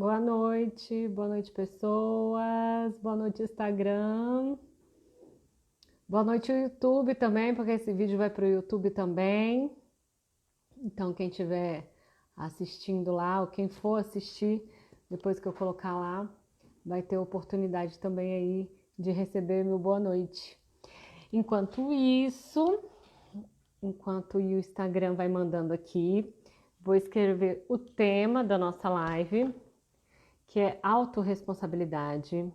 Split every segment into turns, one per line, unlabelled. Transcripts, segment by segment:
Boa noite, pessoas. Boa noite, Instagram. Boa noite, YouTube também, porque esse vídeo vai para o YouTube também. Então, quem estiver assistindo lá, ou quem for assistir, depois que eu colocar lá, vai ter oportunidade também aí de receber meu boa noite. Enquanto isso, enquanto o Instagram vai mandando aqui, vou escrever o tema da nossa live, que é autorresponsabilidade.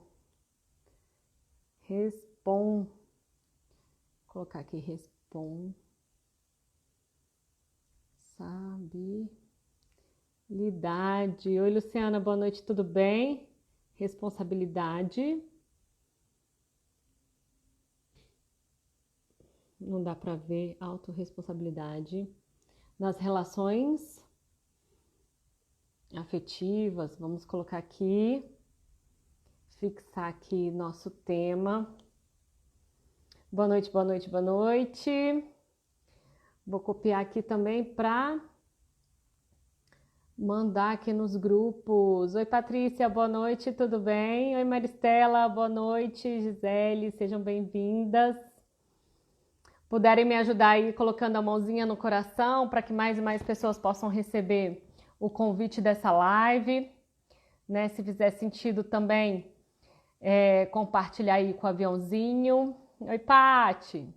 Colocar aqui responsabilidade. Oi, Luciana, boa noite, tudo bem? Responsabilidade. Não dá para ver autorresponsabilidade nas relações afetivas. Vamos colocar aqui, fixar aqui nosso tema. Boa noite, boa noite, boa noite. Vou copiar aqui também para mandar aqui nos grupos. Oi, Patrícia, boa noite, tudo bem? Oi, Maristela, boa noite. Gisele, sejam bem-vindas. Puderem me ajudar aí colocando a mãozinha no coração para que mais e mais pessoas possam receber o convite dessa live, né? Se fizer sentido também, compartilhar aí com o aviãozinho. Oi, Pati.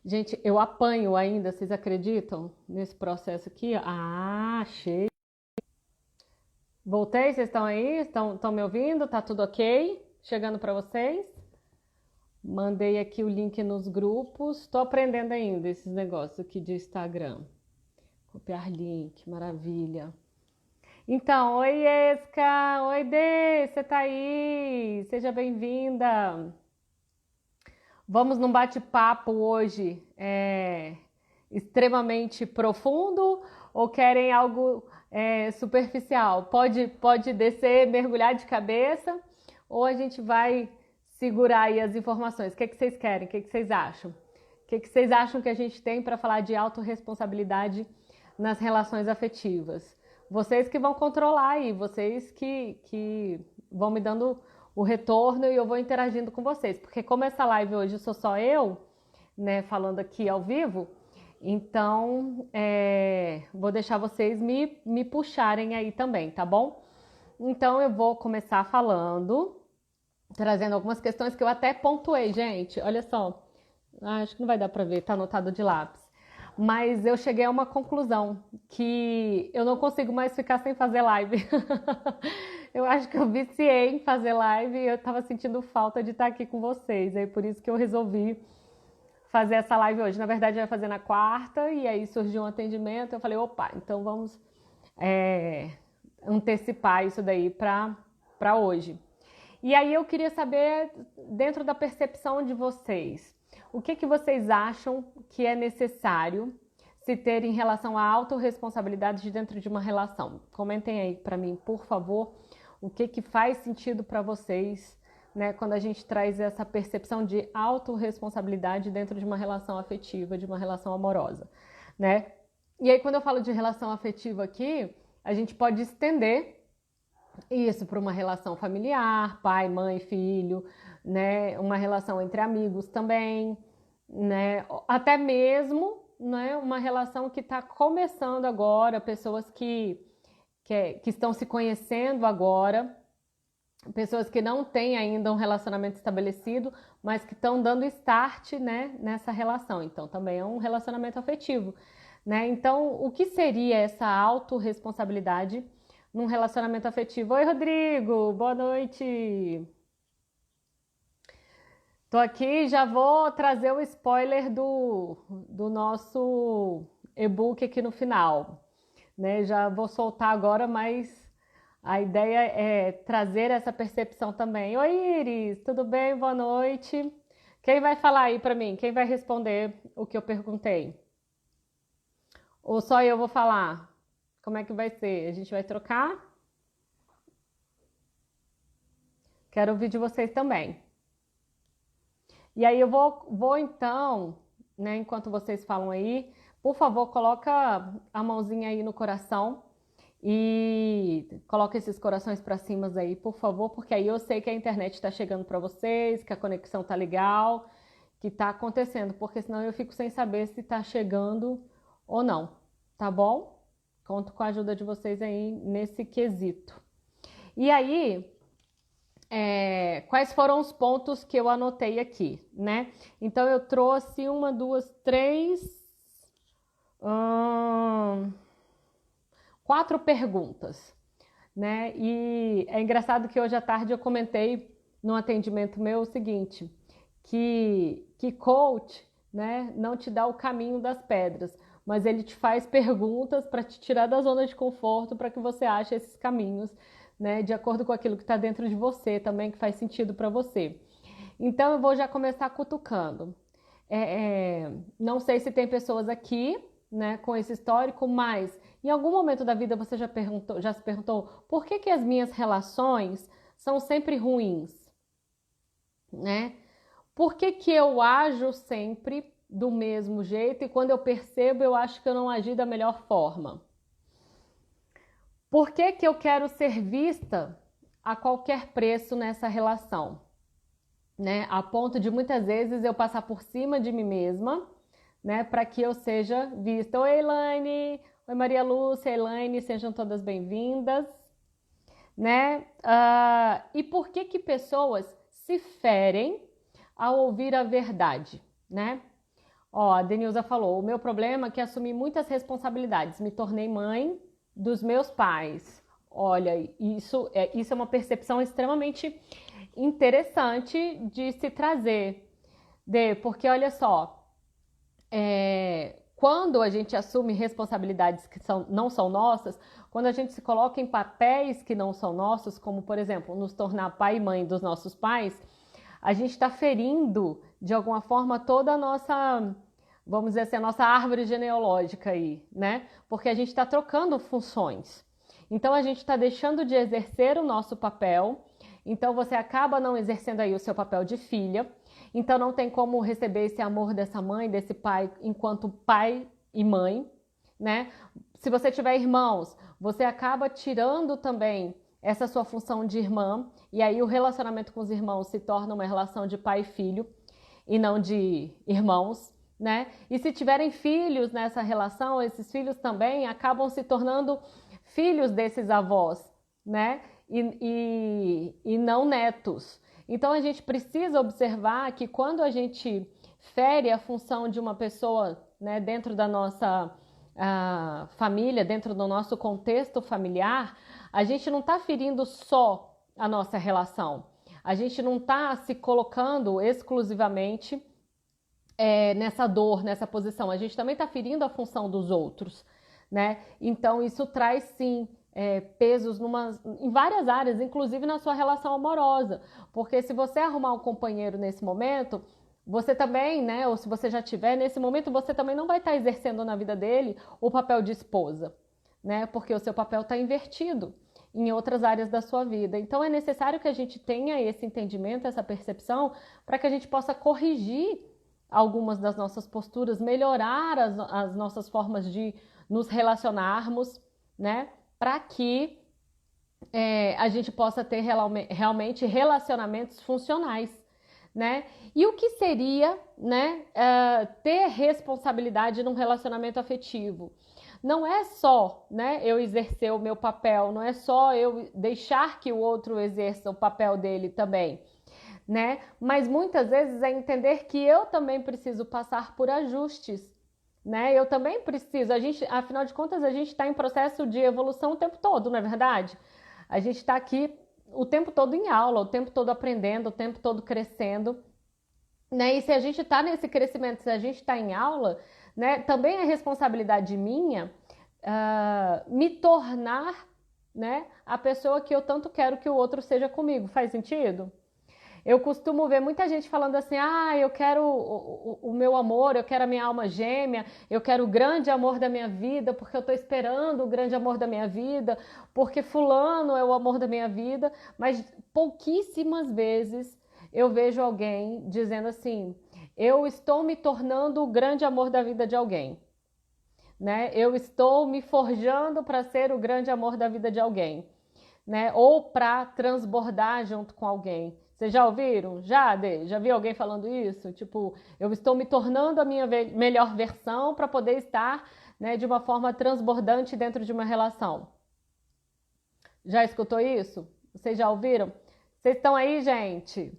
Gente, eu apanho ainda, vocês acreditam nesse processo aqui? Ah, achei. Voltei, vocês estão aí? Estão me ouvindo? Tá tudo ok? Chegando para vocês? Mandei aqui o link nos grupos. Estou aprendendo ainda esses negócios aqui de Instagram. Copiar link, maravilha. Então, oi, Esca! Oi, Dê! Você tá aí? Seja bem-vinda! Vamos num bate-papo hoje extremamente profundo ou querem algo superficial? Pode descer, mergulhar de cabeça ou a gente vai segurar aí as informações? O que vocês querem? O que vocês acham? O que vocês acham que a gente tem para falar de autorresponsabilidade nas relações afetivas? Vocês que vão controlar aí, vocês que vão me dando o retorno e eu vou interagindo com vocês, porque como essa live hoje sou só eu, né, falando aqui ao vivo, então vou deixar vocês me puxarem aí também, tá bom? Então eu vou começar falando, trazendo algumas questões que eu até pontuei, gente, olha só, acho que não vai dar pra ver, tá anotado de lápis. Mas eu cheguei a uma conclusão, que eu não consigo mais ficar sem fazer live. Eu acho que eu viciei em fazer live e eu tava sentindo falta de estar aqui com vocês. Aí por isso que eu resolvi fazer essa live hoje. Na verdade, eu ia fazer na quarta e aí surgiu um atendimento. Eu falei, opa, então vamos antecipar isso daí para hoje. E aí eu queria saber, dentro da percepção de vocês, o que vocês acham que é necessário se ter em relação à autorresponsabilidade dentro de uma relação? Comentem aí para mim, por favor, o que faz sentido para vocês, né, quando a gente traz essa percepção de autorresponsabilidade dentro de uma relação afetiva, de uma relação amorosa, né? E aí quando eu falo de relação afetiva aqui, a gente pode estender isso para uma relação familiar, pai, mãe, filho, né? Uma relação entre amigos também, né? Até mesmo, né? Uma relação que está começando agora, pessoas que estão se conhecendo agora, pessoas que não têm ainda um relacionamento estabelecido, mas que estão dando start, né, nessa relação. Então, também é um relacionamento afetivo, né? Então, o que seria essa autorresponsabilidade num relacionamento afetivo? Oi, Rodrigo, boa noite. Tô aqui, já vou trazer o spoiler do nosso e-book aqui no final, né? Já vou soltar agora, mas a ideia é trazer essa percepção também. Oi, Iris, tudo bem? Boa noite. Quem vai falar aí para mim? Quem vai responder o que eu perguntei? Ou só eu vou falar? Como é que vai ser? A gente vai trocar? Quero ouvir de vocês também. E aí eu vou então, né, enquanto vocês falam aí, por favor, coloca a mãozinha aí no coração E coloca esses corações para cima aí, por favor, porque aí eu sei que a internet está chegando para vocês, que a conexão tá legal, que está acontecendo, porque senão eu fico sem saber se está chegando ou não, tá bom? Conto com a ajuda de vocês aí nesse quesito. E aí, quais foram os pontos que eu anotei aqui, né? Então eu trouxe uma, duas, três, 4 perguntas, né? E é engraçado que hoje à tarde eu comentei no atendimento meu o seguinte, que coach, né, não te dá o caminho das pedras, mas ele te faz perguntas para te tirar da zona de conforto para que você ache esses caminhos, né, de acordo com aquilo que está dentro de você também, que faz sentido para você. Então eu vou já começar cutucando. Não sei se tem pessoas aqui, né, com esse histórico, mas em algum momento da vida você já se perguntou por que as minhas relações são sempre ruins, né? Por que eu ajo sempre do mesmo jeito e quando eu percebo eu acho que eu não agi da melhor forma? Por que eu quero ser vista a qualquer preço nessa relação, né? A ponto de muitas vezes eu passar por cima de mim mesma, né, para que eu seja vista. Oi, Elaine! Oi, Maria Lúcia, Elaine, sejam todas bem-vindas, né? E por que pessoas se ferem ao ouvir a verdade, né? Ó, a Denilza falou, o meu problema é que assumi muitas responsabilidades, me tornei mãe dos meus pais. Olha, isso é uma percepção extremamente interessante de se trazer, porque olha só, quando a gente assume responsabilidades que não são nossas, quando a gente se coloca em papéis que não são nossos, como por exemplo, nos tornar pai e mãe dos nossos pais, a gente está ferindo de alguma forma toda a nossa, vamos dizer assim, a nossa árvore genealógica aí, né? Porque a gente está trocando funções. Então a gente está deixando de exercer o nosso papel, então você acaba não exercendo aí o seu papel de filha. Então não tem como receber esse amor dessa mãe, desse pai, enquanto pai e mãe, né? Se você tiver irmãos, você acaba tirando também essa sua função de irmã, e aí o relacionamento com os irmãos se torna uma relação de pai e filho, e não de irmãos, né? E se tiverem filhos nessa relação, esses filhos também acabam se tornando filhos desses avós, né? E não netos. Então a gente precisa observar que quando a gente fere a função de uma pessoa, né, dentro da nossa família, dentro do nosso contexto familiar, a gente não está ferindo só a nossa relação. A gente não está se colocando exclusivamente nessa dor, nessa posição. A gente também está ferindo a função dos outros, né? Então isso traz sim pesos em várias áreas, inclusive na sua relação amorosa. Porque se você arrumar um companheiro nesse momento, você também, né? Ou se você já tiver, nesse momento você também não vai estar exercendo na vida dele o papel de esposa, né? Porque o seu papel está invertido em outras áreas da sua vida. Então é necessário que a gente tenha esse entendimento, essa percepção, para que a gente possa corrigir algumas das nossas posturas, melhorar as nossas formas de nos relacionarmos, né? Para que a gente possa ter realmente relacionamentos funcionais, né? E o que seria, né, ter responsabilidade num relacionamento afetivo? Não é só, né, eu exercer o meu papel, não é só eu deixar que o outro exerça o papel dele também, né? Mas muitas vezes é entender que eu também preciso passar por ajustes, né? Eu também preciso, afinal de contas, a gente está em processo de evolução o tempo todo, não é verdade? A gente está aqui o tempo todo em aula, o tempo todo aprendendo, o tempo todo crescendo, né? E se a gente está nesse crescimento, se a gente está em aula, né? Também é responsabilidade minha me tornar, né, a pessoa que eu tanto quero que o outro seja comigo. Faz sentido? Eu costumo ver muita gente falando assim, eu quero o meu amor, eu quero a minha alma gêmea, eu quero o grande amor da minha vida, porque eu estou esperando o grande amor da minha vida, porque fulano é o amor da minha vida, mas pouquíssimas vezes eu vejo alguém dizendo assim, eu estou me tornando o grande amor da vida de alguém. né? Eu estou me forjando para ser o grande amor da vida de alguém, né? Ou para transbordar junto com alguém. Vocês já ouviram? Já viu alguém falando isso? Tipo, eu estou me tornando a minha melhor versão para poder estar, né, de uma forma transbordante dentro de uma relação. Já escutou isso? Vocês já ouviram? Vocês estão aí, gente?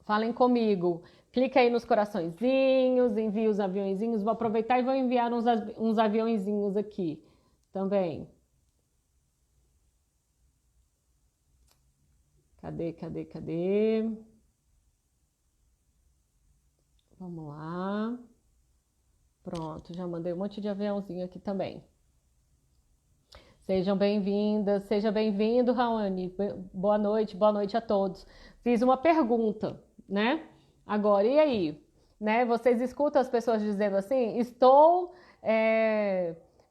Falem comigo. Clica aí nos coraçõezinhos, envia os aviãozinhos. Vou aproveitar e vou enviar uns aviãozinhos aqui também. Cadê? Vamos lá. Pronto, já mandei um monte de aviãozinho aqui também. Sejam bem-vindas, seja bem-vindo, Raoni. Boa noite a todos. Fiz uma pergunta, né? Agora, e aí? Né? Vocês escutam as pessoas dizendo assim: estou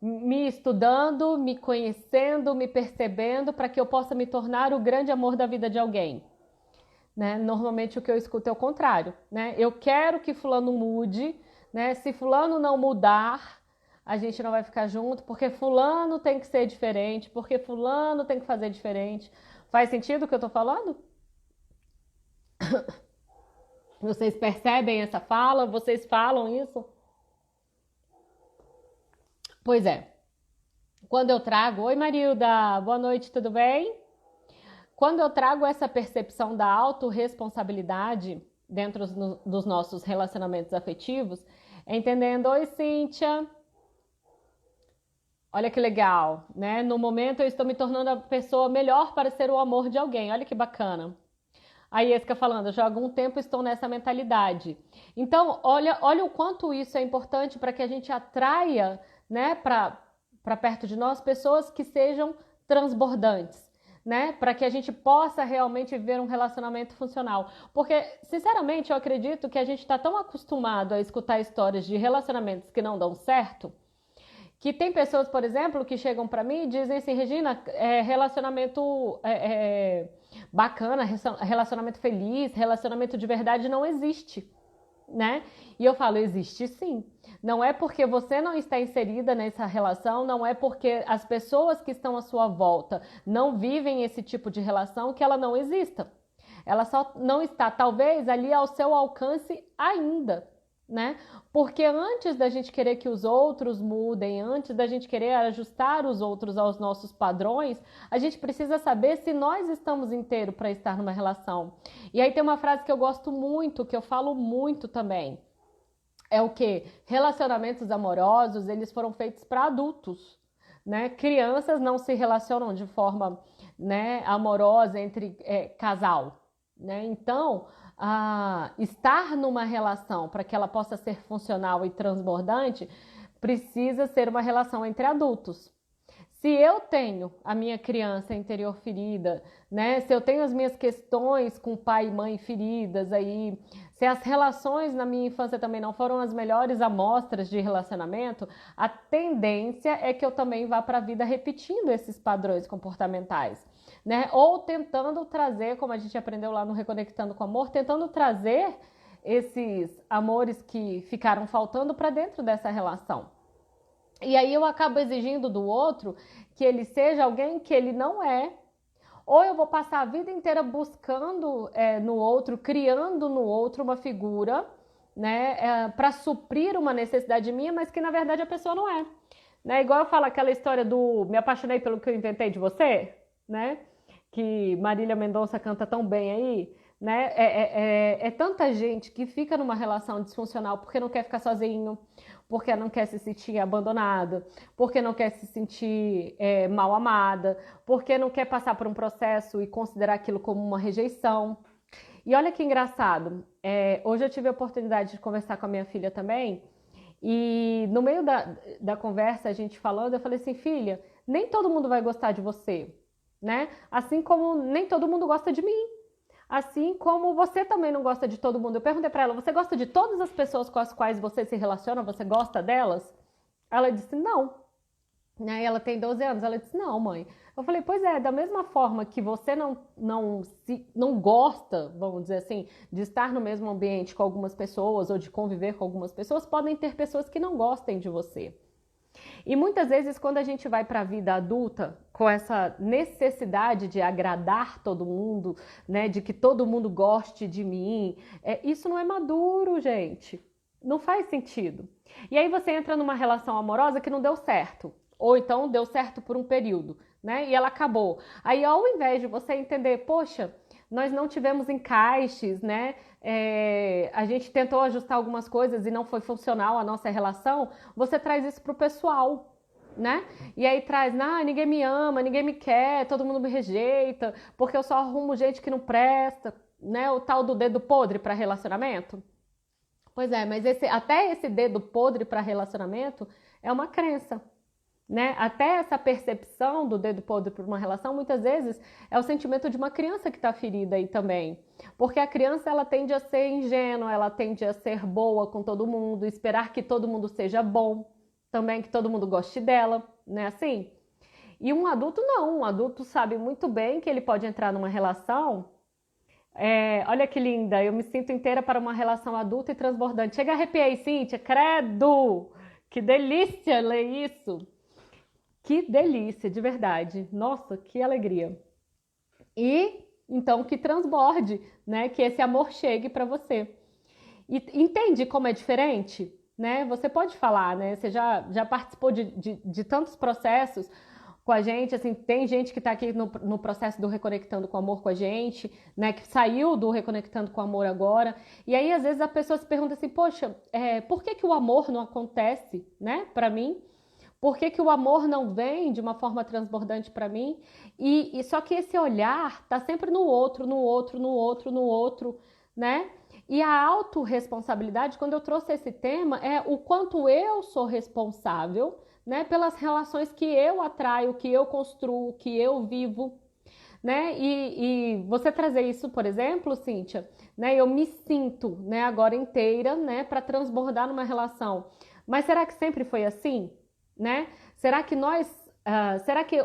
me estudando, me conhecendo, me percebendo para que eu possa me tornar o grande amor da vida de alguém. Né? Normalmente o que eu escuto é o contrário, né? Eu quero que fulano mude, né? Se fulano não mudar, a gente não vai ficar junto, porque fulano tem que ser diferente, porque fulano tem que fazer diferente. Faz sentido o que eu tô falando? Vocês percebem essa fala? Vocês falam isso? Pois é. Quando eu trago... Oi, Marilda. Boa noite, tudo bem? Quando eu trago essa percepção da autorresponsabilidade dentro dos nossos relacionamentos afetivos, entendendo... Oi, Cíntia. Olha que legal, né? No momento eu estou me tornando a pessoa melhor para ser o amor de alguém. Olha que bacana. A Iesca falando, já há algum tempo estou nessa mentalidade. Então, olha o quanto isso é importante para que a gente atraia, né, para perto de nós pessoas que sejam transbordantes, né? Para que a gente possa realmente viver um relacionamento funcional. Porque, sinceramente, eu acredito que a gente está tão acostumado a escutar histórias de relacionamentos que não dão certo, que tem pessoas, por exemplo, que chegam para mim e dizem assim: Regina, relacionamento bacana, relacionamento feliz, relacionamento de verdade não existe, né? E eu falo, existe sim. Não é porque você não está inserida nessa relação, não é porque as pessoas que estão à sua volta não vivem esse tipo de relação que ela não exista. Ela só não está, talvez, ali ao seu alcance ainda, né? Porque antes da gente querer que os outros mudem, antes da gente querer ajustar os outros aos nossos padrões, a gente precisa saber se nós estamos inteiros para estar numa relação. E aí tem uma frase que eu gosto muito, que eu falo muito também. É o quê? Relacionamentos amorosos, eles foram feitos para adultos, né? Crianças não se relacionam de forma, né, amorosa entre casal, né? Então, estar numa relação para que ela possa ser funcional e transbordante, precisa ser uma relação entre adultos. Se eu tenho a minha criança interior ferida, né? Se eu tenho as minhas questões com pai e mãe feridas aí, se as relações na minha infância também não foram as melhores amostras de relacionamento, a tendência é que eu também vá para a vida repetindo esses padrões comportamentais, né? Ou tentando trazer, como a gente aprendeu lá no Reconectando com Amor, tentando trazer esses amores que ficaram faltando para dentro dessa relação. E aí eu acabo exigindo do outro que ele seja alguém que ele não é, ou eu vou passar a vida inteira buscando no outro, criando no outro uma figura, né, para suprir uma necessidade minha, mas que na verdade a pessoa não é. Né? Igual eu falo aquela história do me apaixonei pelo que eu inventei de você, né? Que Marília Mendonça canta tão bem aí, né? É tanta gente que fica numa relação disfuncional porque não quer ficar sozinho, porque não quer se sentir abandonada, porque não quer se sentir mal amada, porque não quer passar por um processo e considerar aquilo como uma rejeição. E olha que engraçado, hoje eu tive a oportunidade de conversar com a minha filha também, e no meio da conversa, a gente falando, eu falei assim, filha, nem todo mundo vai gostar de você, né? Assim como nem todo mundo gosta de mim. Assim como você também não gosta de todo mundo. Eu perguntei pra ela, você gosta de todas as pessoas com as quais você se relaciona? Você gosta delas? Ela disse, não. Né? E ela tem 12 anos. Ela disse, não, mãe. Eu falei, pois é, da mesma forma que você não gosta, vamos dizer assim, de estar no mesmo ambiente com algumas pessoas ou de conviver com algumas pessoas, podem ter pessoas que não gostem de você. E muitas vezes, quando a gente vai para a vida adulta, com essa necessidade de agradar todo mundo, né, de que todo mundo goste de mim, isso não é maduro, gente. Não faz sentido. E aí você entra numa relação amorosa que não deu certo. Ou então deu certo por um período, né? E ela acabou. Aí, ao invés de você entender, poxa, nós não tivemos encaixes, né? A gente tentou ajustar algumas coisas e não foi funcional a nossa relação, você traz isso pro pessoal, né? E aí traz, ninguém me ama, ninguém me quer, todo mundo me rejeita, porque eu só arrumo gente que não presta, né? O tal do dedo podre para relacionamento. Pois é, mas até esse dedo podre para relacionamento é uma crença. Né? Até essa percepção do dedo podre por uma relação, muitas vezes, é o sentimento de uma criança que está ferida aí também. Porque a criança, ela tende a ser ingênua, ela tende a ser boa com todo mundo, esperar que todo mundo seja bom, também que todo mundo goste dela, né? Assim. E um adulto não, um adulto sabe muito bem que ele pode entrar numa relação. Olha que linda, eu me sinto inteira para uma relação adulta e transbordante. Chega a arrepiar, Cíntia, credo! Que delícia ler isso! Que delícia, de verdade. Nossa, que alegria. E então que transborde, né? Que esse amor chegue para você. E entende como é diferente, né? Você pode falar, né? Você já participou de tantos processos com a gente, assim, tem gente que está aqui no processo do Reconectando com Amor com a gente, né? Que saiu do Reconectando com Amor agora. E aí, às vezes, a pessoa se pergunta assim, poxa, por que o amor não acontece, né? Para mim? Por que o amor não vem de uma forma transbordante para mim? E só que esse olhar tá sempre no outro, no outro, no outro, no outro, né? E a autorresponsabilidade, quando eu trouxe esse tema, é o quanto eu sou responsável, né, pelas relações que eu atraio, que eu construo, que eu vivo, né? E você trazer isso, por exemplo, Cíntia, né? Eu me sinto, né, agora inteira, né, para transbordar numa relação. Mas será que sempre foi assim? Né? Será que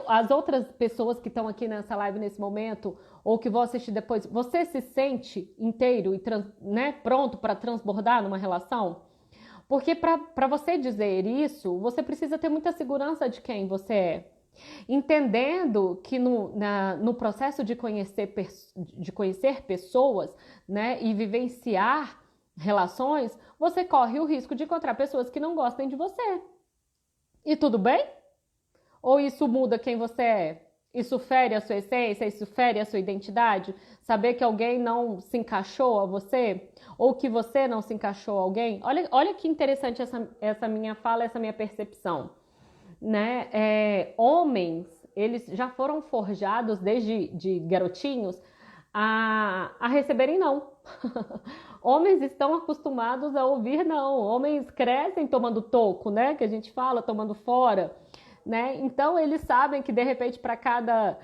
as outras pessoas que estão aqui nessa live nesse momento, ou que vão assistir depois, você se sente inteiro e né, pronto para transbordar numa relação? Porque para você dizer isso, você precisa ter muita segurança de quem você é. Entendendo que no processo de conhecer pessoas, né, e vivenciar relações, você corre o risco de encontrar pessoas que não gostem de você. E tudo bem? Ou isso muda quem você é? Isso fere a sua essência? Isso fere a sua identidade? Saber que alguém não se encaixou a você? Ou que você não se encaixou a alguém? Olha que interessante essa minha fala, essa minha percepção. Né? Homens, eles já foram forjados desde garotinhos a receberem não. Homens estão acostumados a ouvir não. Homens crescem tomando toco, né? Que a gente fala, tomando fora, né? Então eles sabem que de repente para cada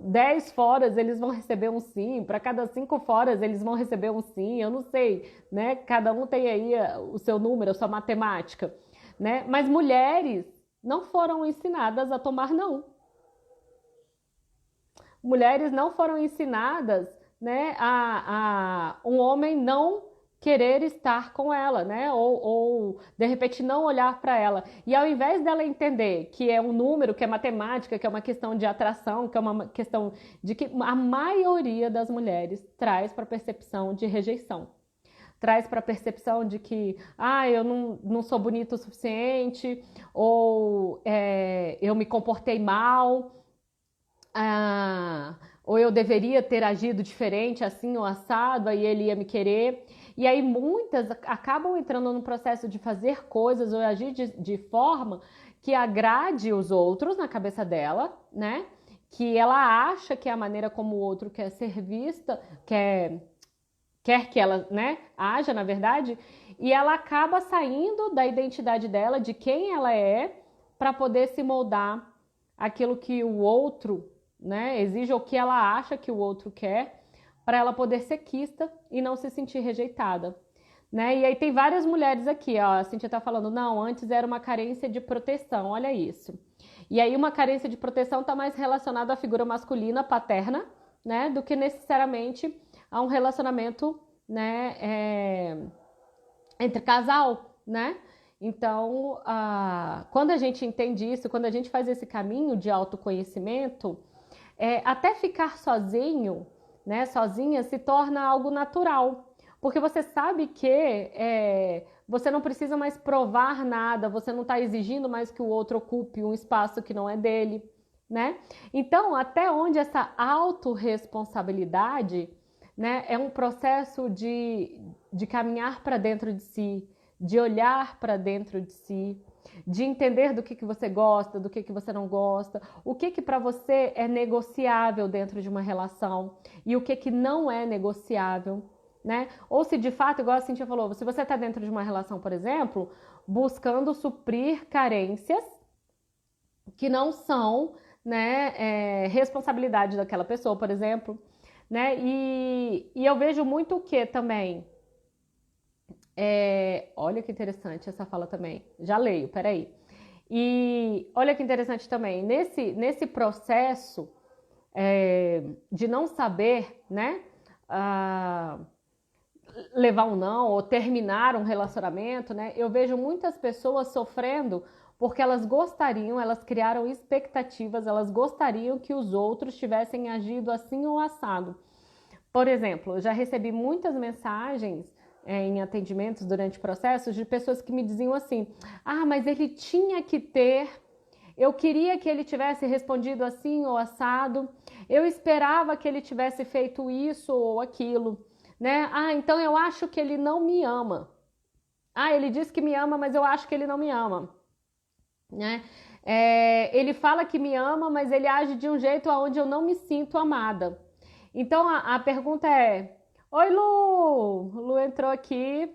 10 foras eles vão receber um sim, para cada 5 foras eles vão receber um sim, eu não sei, né? Cada um tem aí o seu número, a sua matemática, né? Mas mulheres não foram ensinadas a tomar não. Mulheres não foram ensinadas, né, a um homem não querer estar com ela, né, ou de repente não olhar para ela. E ao invés dela entender que é um número, que é matemática, que é uma questão de atração, que é uma questão de que a maioria das mulheres traz para a percepção de rejeição. Traz para a percepção de que eu não sou bonito o suficiente, ou eu me comportei mal, ou eu deveria ter agido diferente, assim ou assado, aí ele ia me querer. E aí muitas acabam entrando no processo de fazer coisas ou agir de forma que agrade os outros na cabeça dela, né? Que ela acha que é a maneira como o outro quer ser vista, quer que ela, né, haja, na verdade, e ela acaba saindo da identidade dela, de quem ela é, para poder se moldar aquilo que o outro, né, exige ou que ela acha que o outro quer, para ela poder ser quista e não se sentir rejeitada. né? E aí tem várias mulheres aqui, ó, a Cíntia tá falando, não, antes era uma carência de proteção, olha isso. E aí uma carência de proteção está mais relacionada à figura masculina, paterna, né, do que necessariamente a um relacionamento, né, entre casal, né? Então, quando a gente entende isso, quando a gente faz esse caminho de autoconhecimento, até ficar sozinho, né, sozinha, se torna algo natural. Porque você sabe que você não precisa mais provar nada, você não está exigindo mais que o outro ocupe um espaço que não é dele, né? Então, até onde essa autorresponsabilidade, né, é um processo de caminhar para dentro de si, de olhar para dentro de si, de entender do que você gosta, do que você não gosta, o que para você é negociável dentro de uma relação e o que não é negociável, né? Ou se de fato, igual a Cintia falou, se você está dentro de uma relação, por exemplo, buscando suprir carências que não são, né, responsabilidade daquela pessoa, por exemplo, né? E eu vejo muito o que também. Olha que interessante essa fala também. Já leio, peraí. E olha que interessante também, nesse processo de não saber, né, levar um não ou terminar um relacionamento, né, eu vejo muitas pessoas sofrendo porque elas criaram expectativas, elas gostariam que os outros tivessem agido assim ou assado. Por exemplo, eu já recebi muitas mensagens em atendimentos durante processos de pessoas que me diziam assim: ah, mas ele tinha que ter, eu queria que ele tivesse respondido assim ou assado, eu esperava que ele tivesse feito isso ou aquilo, né? Ah, então eu acho que ele não me ama. Ah, ele diz que me ama, mas eu acho que ele não me ama, né? Ele fala que me ama, mas ele age de um jeito onde eu não me sinto amada. Então a pergunta é: oi, Lu! Lu entrou aqui.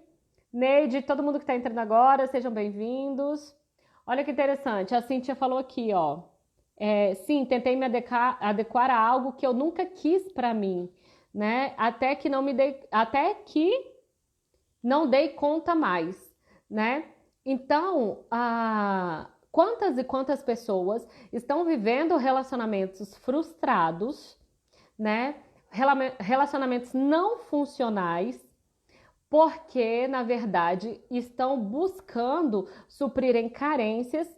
Neide, todo mundo que está entrando agora, sejam bem-vindos. Olha que interessante, a Cíntia falou aqui, ó. Sim, tentei me adequar a algo que eu nunca quis para mim, né? Até que não dei conta mais, né? Então, quantas e quantas pessoas estão vivendo relacionamentos frustrados, né? Relacionamentos não funcionais, porque, na verdade, estão buscando suprirem carências,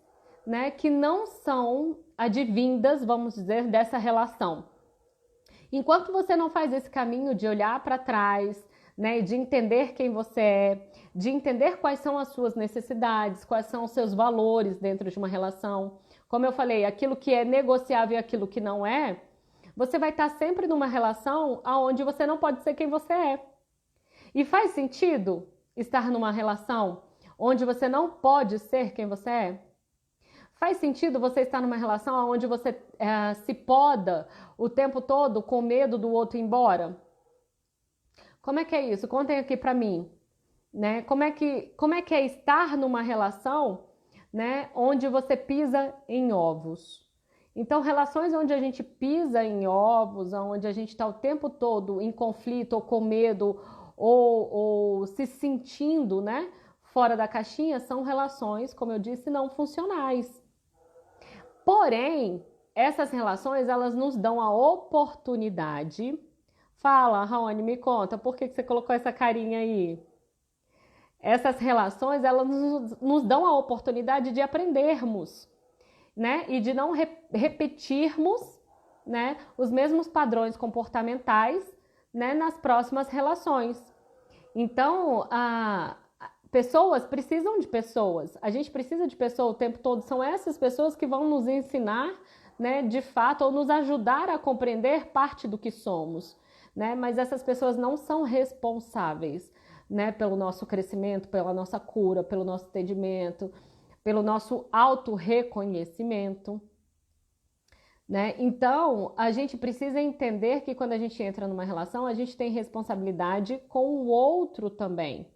né, que não são advindas, vamos dizer, dessa relação. Enquanto você não faz esse caminho de olhar para trás, né, de entender quem você é, de entender quais são as suas necessidades, quais são os seus valores dentro de uma relação, como eu falei, aquilo que é negociável e aquilo que não é, você vai estar sempre numa relação onde você não pode ser quem você é. E faz sentido estar numa relação onde você não pode ser quem você é? Faz sentido você estar numa relação onde você se poda o tempo todo com medo do outro ir embora? Como é que é isso? Contem aqui pra mim, né? Como é que é estar numa relação, né, onde você pisa em ovos? Então, relações onde a gente pisa em ovos, onde a gente está o tempo todo em conflito ou com medo ou se sentindo, né, fora da caixinha, são relações, como eu disse, não funcionais. Porém, essas relações, elas nos dão a oportunidade. Fala, Raoni, me conta, por que você colocou essa carinha aí? Essas relações, elas nos dão a oportunidade de aprendermos, né? E de não repetirmos, né, os mesmos padrões comportamentais, né, nas próximas relações. Então, pessoas precisam de pessoas. A gente precisa de pessoas o tempo todo. São essas pessoas que vão nos ensinar, né, de fato, ou nos ajudar a compreender parte do que somos, né? Mas essas pessoas não são responsáveis, né, pelo nosso crescimento, pela nossa cura, pelo nosso entendimento, pelo nosso autorreconhecimento, né? Então, a gente precisa entender que quando a gente entra numa relação, a gente tem responsabilidade com o outro também,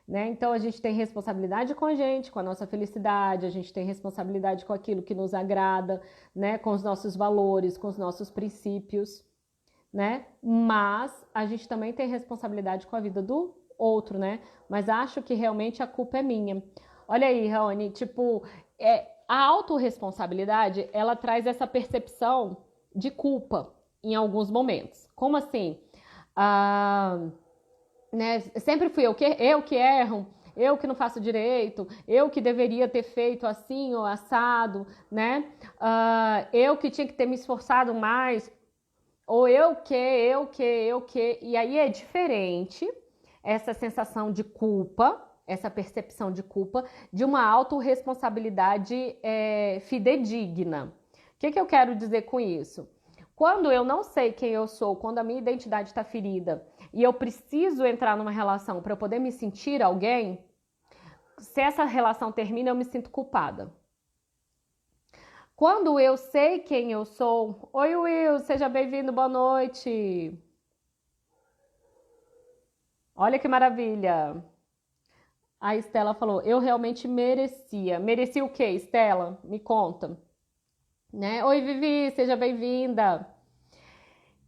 né? Então, a gente tem responsabilidade com a gente, com a nossa felicidade, a gente tem responsabilidade com aquilo que nos agrada, né? Com os nossos valores, com os nossos princípios, né? Mas a gente também tem responsabilidade com a vida do outro, né? Mas acho que realmente a culpa é minha. Olha aí, Raoni, tipo, a autorresponsabilidade, ela traz essa percepção de culpa em alguns momentos. Como assim? Ah, né? Sempre fui eu que erro, eu que não faço direito, eu que deveria ter feito assim ou assado, né? Eu que tinha que ter me esforçado mais, ou eu que. E aí é diferente essa sensação de culpa, essa percepção de culpa, de uma autorresponsabilidade fidedigna. O que eu quero dizer com isso? Quando eu não sei quem eu sou, quando a minha identidade está ferida e eu preciso entrar numa relação para eu poder me sentir alguém, se essa relação termina, eu me sinto culpada. Quando eu sei quem eu sou... Oi, Will, seja bem-vindo, boa noite. Olha que maravilha. A Estela falou, eu realmente merecia. Merecia o quê, Estela? Me conta. Né? Oi, Vivi, seja bem-vinda.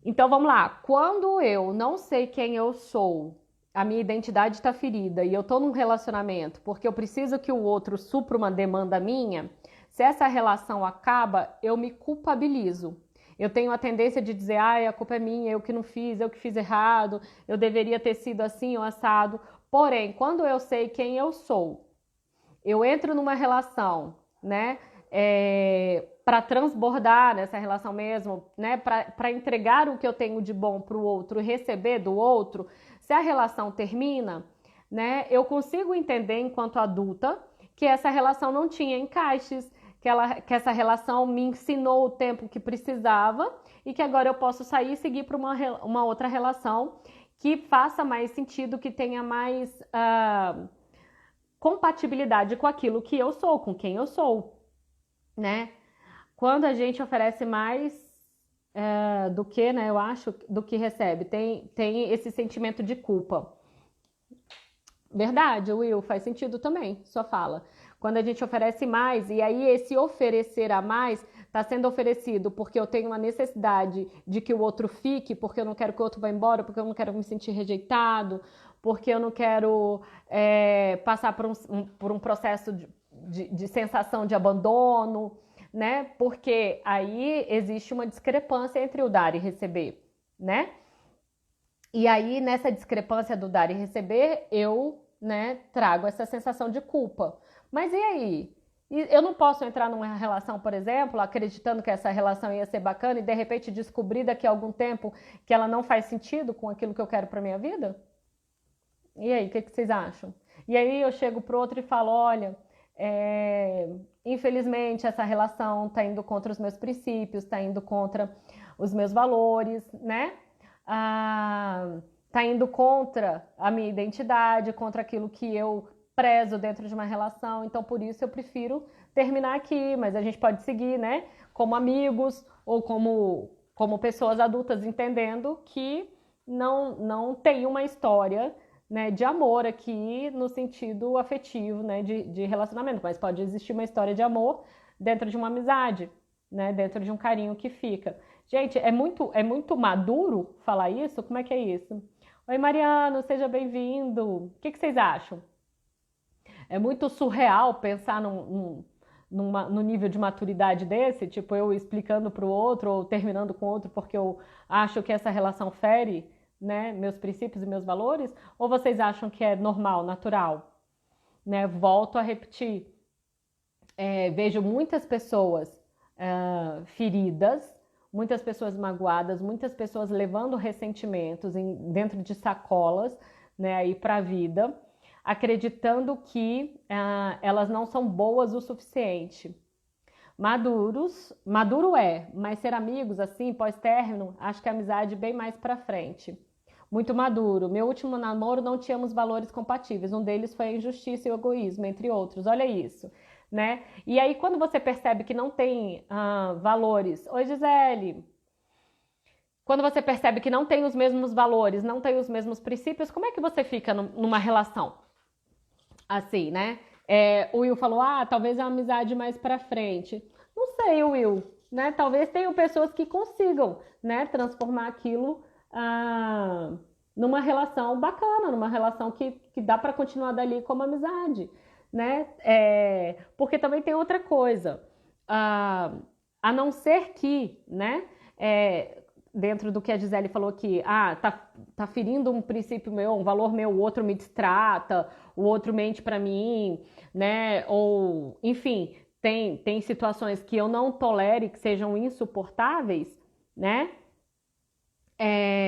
Então vamos lá. Quando eu não sei quem eu sou, a minha identidade está ferida e eu estou num relacionamento porque eu preciso que o outro supra uma demanda minha, se essa relação acaba, eu me culpabilizo. Eu tenho a tendência de dizer, ai, a culpa é minha, eu que não fiz, eu que fiz errado, eu deveria ter sido assim ou assado. Porém, quando eu sei quem eu sou, eu entro numa relação, né? Para transbordar nessa relação mesmo, né? Para entregar o que eu tenho de bom para o outro, receber do outro. Se a relação termina, né? Eu consigo entender enquanto adulta que essa relação não tinha encaixes, que essa relação me ensinou o tempo que precisava e que agora eu posso sair e seguir para uma outra relação que faça mais sentido, que tenha mais compatibilidade com aquilo que eu sou, com quem eu sou, né? Quando a gente oferece mais do que, né, eu acho, do que recebe, tem esse sentimento de culpa. Verdade, Will, faz sentido também, sua fala. Quando a gente oferece mais, e aí esse oferecer a mais está sendo oferecido porque eu tenho uma necessidade de que o outro fique, porque eu não quero que o outro vá embora, porque eu não quero me sentir rejeitado, porque eu não quero passar por um processo de sensação de abandono, né? Porque aí existe uma discrepância entre o dar e receber, né? E aí, nessa discrepância do dar e receber, eu, né, trago essa sensação de culpa. Mas e aí? Eu não posso entrar numa relação, por exemplo, acreditando que essa relação ia ser bacana e de repente descobrir daqui a algum tempo que ela não faz sentido com aquilo que eu quero para minha vida? E aí, o que vocês acham? E aí eu chego pro outro e falo, olha, infelizmente essa relação está indo contra os meus princípios, está indo contra os meus valores, né? Tá indo contra a minha identidade, contra aquilo que eu prezo dentro de uma relação, então por isso eu prefiro terminar aqui, mas a gente pode seguir, né, como amigos ou como pessoas adultas entendendo que não tem uma história, né, de amor aqui no sentido afetivo, né, de relacionamento, mas pode existir uma história de amor dentro de uma amizade, né, dentro de um carinho que fica. Gente, é muito maduro falar isso? Como é que é isso? Oi, Mariano, seja bem-vindo. O que vocês acham? É muito surreal pensar no nível de maturidade desse, tipo eu explicando para o outro ou terminando com o outro porque eu acho que essa relação fere, né, meus princípios e meus valores? Ou vocês acham que é normal, natural? Né? Volto a repetir. Vejo muitas pessoas feridas, muitas pessoas magoadas, muitas pessoas levando ressentimentos dentro de sacolas, né, aí para a vida, acreditando que elas não são boas o suficiente. Maduro mas ser amigos assim, pós-término, acho que a amizade bem mais para frente. Muito maduro. Meu último namoro não tínhamos valores compatíveis. Um deles foi a injustiça e o egoísmo, entre outros. Olha isso, né? E aí, quando você percebe que não tem valores... Oi, Gisele! Quando você percebe que não tem os mesmos valores, não tem os mesmos princípios, como é que você fica numa relação? Assim, né? O Will falou, talvez a amizade mais pra frente. Não sei, Will, né? Talvez tenham pessoas que consigam, né, transformar aquilo numa relação bacana, numa relação que dá para continuar dali como amizade, né? Porque também tem outra coisa, a não ser que, né? Dentro do que a Gisele falou aqui, tá ferindo um princípio meu, um valor meu, o outro me distrata, o outro mente para mim, né? Ou, enfim, tem situações que eu não tolere, que sejam insuportáveis, né?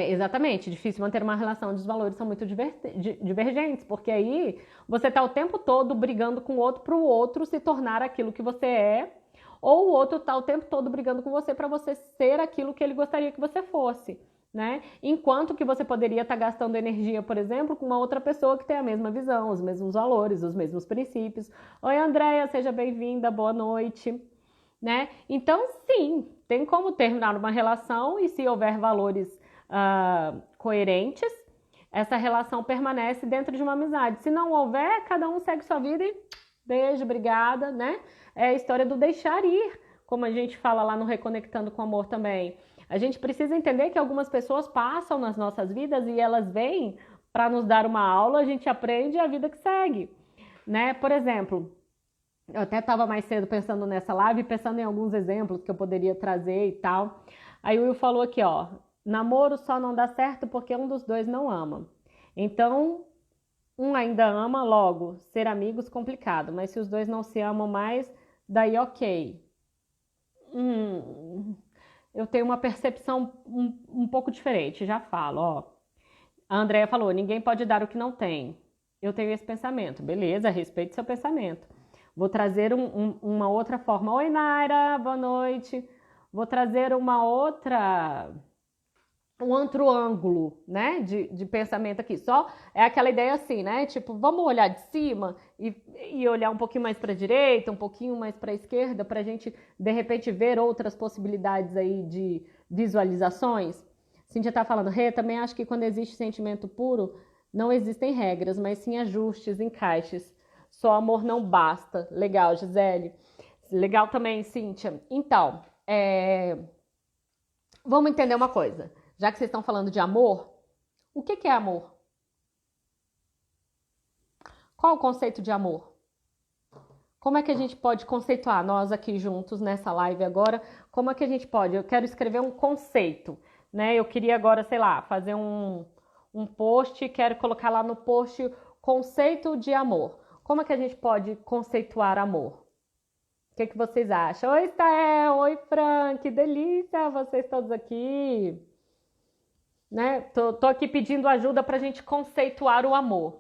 Exatamente, difícil manter uma relação onde os valores são muito divergentes, porque aí você tá o tempo todo brigando com o outro para o outro se tornar aquilo que você é, ou o outro tá o tempo todo brigando com você para você ser aquilo que ele gostaria que você fosse, né? Enquanto que você poderia estar gastando energia, por exemplo, com uma outra pessoa que tem a mesma visão, os mesmos valores, os mesmos princípios. Oi, Andréia, seja bem-vinda, boa noite, né? Então, sim, tem como terminar uma relação e se houver valores coerentes, essa relação permanece dentro de uma amizade. Se não houver, cada um segue sua vida e beijo, obrigada, né? É a história do deixar ir, como a gente fala lá no Reconectando com Amor também. A gente precisa entender que algumas pessoas passam nas nossas vidas e elas vêm para nos dar uma aula, a gente aprende a vida que segue, né? Por exemplo, eu até estava mais cedo pensando nessa live, pensando em alguns exemplos que eu poderia trazer e tal. Aí o Will falou aqui, ó, namoro só não dá certo porque um dos dois não ama. Então, um ainda ama, logo, ser amigos complicado, mas se os dois não se amam mais, daí ok. Eu tenho uma percepção um pouco diferente, já falo, ó. A Andrea falou, ninguém pode dar o que não tem. Eu tenho esse pensamento, beleza, respeite seu pensamento. Vou trazer uma outra forma. Oi, Naira, boa noite. Vou trazer um outro ângulo, né, de pensamento aqui. Só é aquela ideia assim, né, tipo, vamos olhar de cima e olhar um pouquinho mais para a direita, um pouquinho mais para a esquerda, para a gente, de repente, ver outras possibilidades aí de visualizações. Cíntia tá falando, Rê, também acho que quando existe sentimento puro, não existem regras, mas sim ajustes, encaixes. Só amor não basta. Legal, Gisele. Legal também, Cíntia. Então, vamos entender uma coisa. Já que vocês estão falando de amor, o que é amor? Qual o conceito de amor? Como é que a gente pode conceituar, nós aqui juntos nessa live agora, como é que a gente pode? Eu quero escrever um conceito, né? Eu queria agora, sei lá, fazer um post, quero colocar lá no post conceito de amor. Como é que a gente pode conceituar amor? O que vocês acham? Oi, Stael! Oi, Fran! Que delícia vocês todos aqui! Né? Tô aqui pedindo ajuda pra gente conceituar o amor.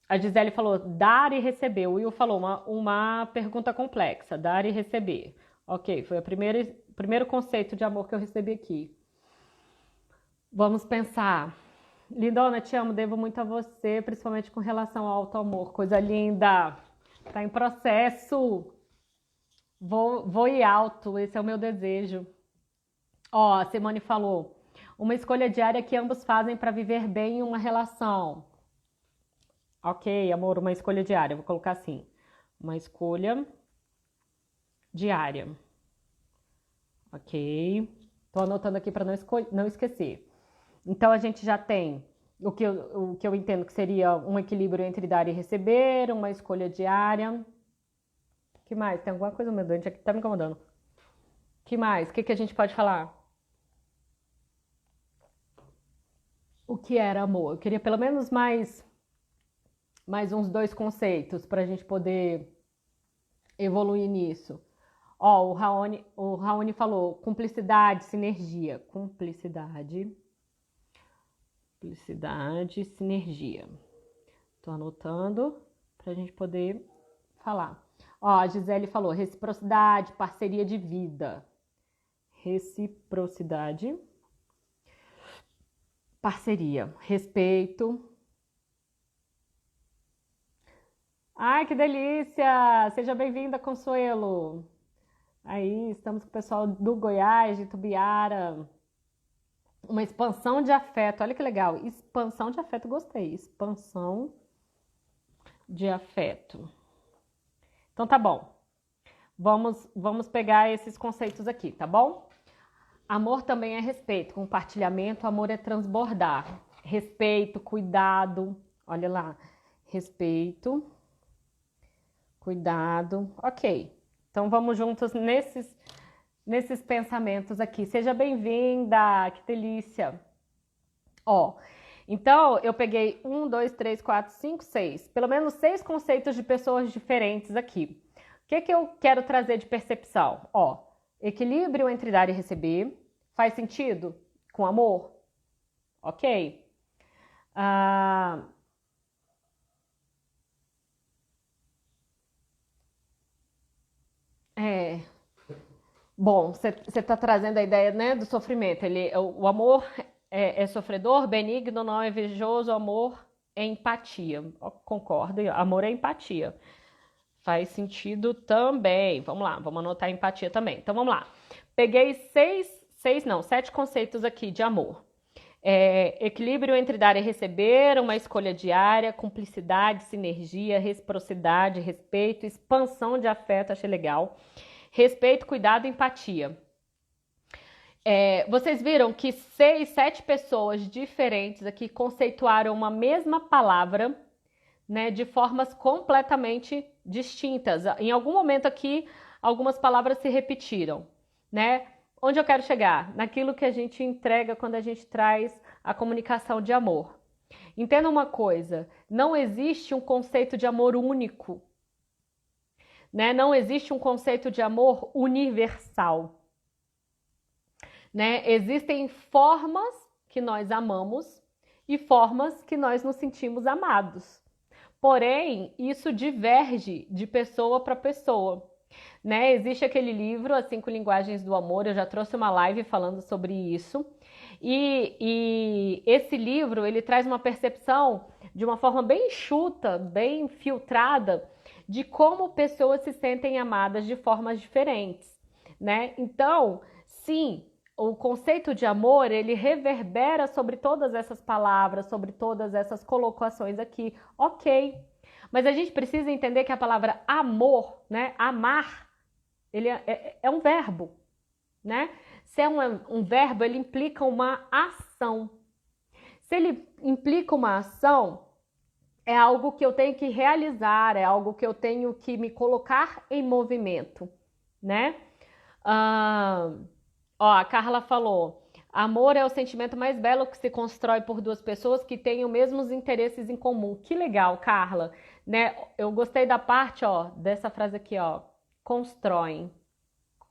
A Gisele falou dar e receber. O Will falou uma pergunta complexa, dar e receber. Ok, foi o primeiro conceito de amor que eu recebi aqui. Vamos pensar. Lindona, te amo, devo muito a você, principalmente com relação ao auto-amor. Coisa linda. Tá em processo. Vou ir alto, esse é o meu desejo. Ó, a Simone falou, uma escolha diária que ambos fazem para viver bem em uma relação. Ok, amor, uma escolha diária, vou colocar assim, uma escolha diária. Ok, tô anotando aqui para não esquecer. Então a gente já tem o que eu entendo que seria um equilíbrio entre dar e receber, uma escolha diária. O que mais? Tem alguma coisa, meu doente aqui que tá me incomodando. O que mais? O que a gente pode falar? O que era amor? Eu queria pelo menos mais uns 2 conceitos para a gente poder evoluir nisso. Ó, o Raoni falou cumplicidade, sinergia. Cumplicidade, sinergia. Tô anotando para a gente poder falar. Ó, a Gisele falou reciprocidade, parceria de vida. Reciprocidade, parceria, respeito. Ai, que delícia! Seja bem-vinda, Consuelo. Aí, estamos com o pessoal do Goiás, de Tubiara. Uma expansão de afeto. Olha que legal. Expansão de afeto, gostei. Expansão de afeto. Então, tá bom. Vamos pegar esses conceitos aqui, tá bom? Amor também é respeito, compartilhamento, amor é transbordar. Respeito, cuidado, olha lá, respeito, cuidado, ok. Então vamos juntos nesses pensamentos aqui. Seja bem-vinda, que delícia. Ó, então eu peguei 1, 2, 3, 4, 5, 6, pelo menos 6 conceitos de pessoas diferentes aqui. O que eu quero trazer de percepção? Ó, equilíbrio entre dar e receber, faz sentido com amor? Ok. É, bom, você está trazendo a ideia, né, do sofrimento. O amor é sofredor, benigno, não é invejoso, amor é empatia. Concordo, amor é empatia. Faz sentido também. Vamos lá, vamos anotar empatia também. Então vamos lá. Peguei 7 conceitos aqui de amor. Equilíbrio entre dar e receber, uma escolha diária, cumplicidade, sinergia, reciprocidade, respeito, expansão de afeto, achei legal. Respeito, cuidado e empatia. Vocês viram que 7 pessoas diferentes aqui conceituaram uma mesma palavra, né, de formas completamente distintas. Em algum momento aqui, algumas palavras se repetiram, né? Onde eu quero chegar? Naquilo que a gente entrega quando a gente traz a comunicação de amor. Entenda uma coisa, não existe um conceito de amor único, né? Não existe um conceito de amor universal, né? Existem formas que nós amamos e formas que nós nos sentimos amados. Porém, isso diverge de pessoa para pessoa, né? Existe aquele livro, As 5 Linguagens do Amor, eu já trouxe uma live falando sobre isso. E esse livro, ele traz uma percepção de uma forma bem enxuta, bem filtrada, de como pessoas se sentem amadas de formas diferentes, né? Então, sim, o conceito de amor, ele reverbera sobre todas essas palavras, sobre todas essas colocações aqui, ok. Mas a gente precisa entender que a palavra amor, né, amar, ele é um verbo, né? Se é um verbo, ele implica uma ação. Se ele implica uma ação, é algo que eu tenho que realizar, é algo que eu tenho que me colocar em movimento, né? Ó, a Carla falou, amor é o sentimento mais belo que se constrói por duas pessoas que têm os mesmos interesses em comum. Que legal, Carla, né? Eu gostei da parte, ó, dessa frase aqui, ó, constroem,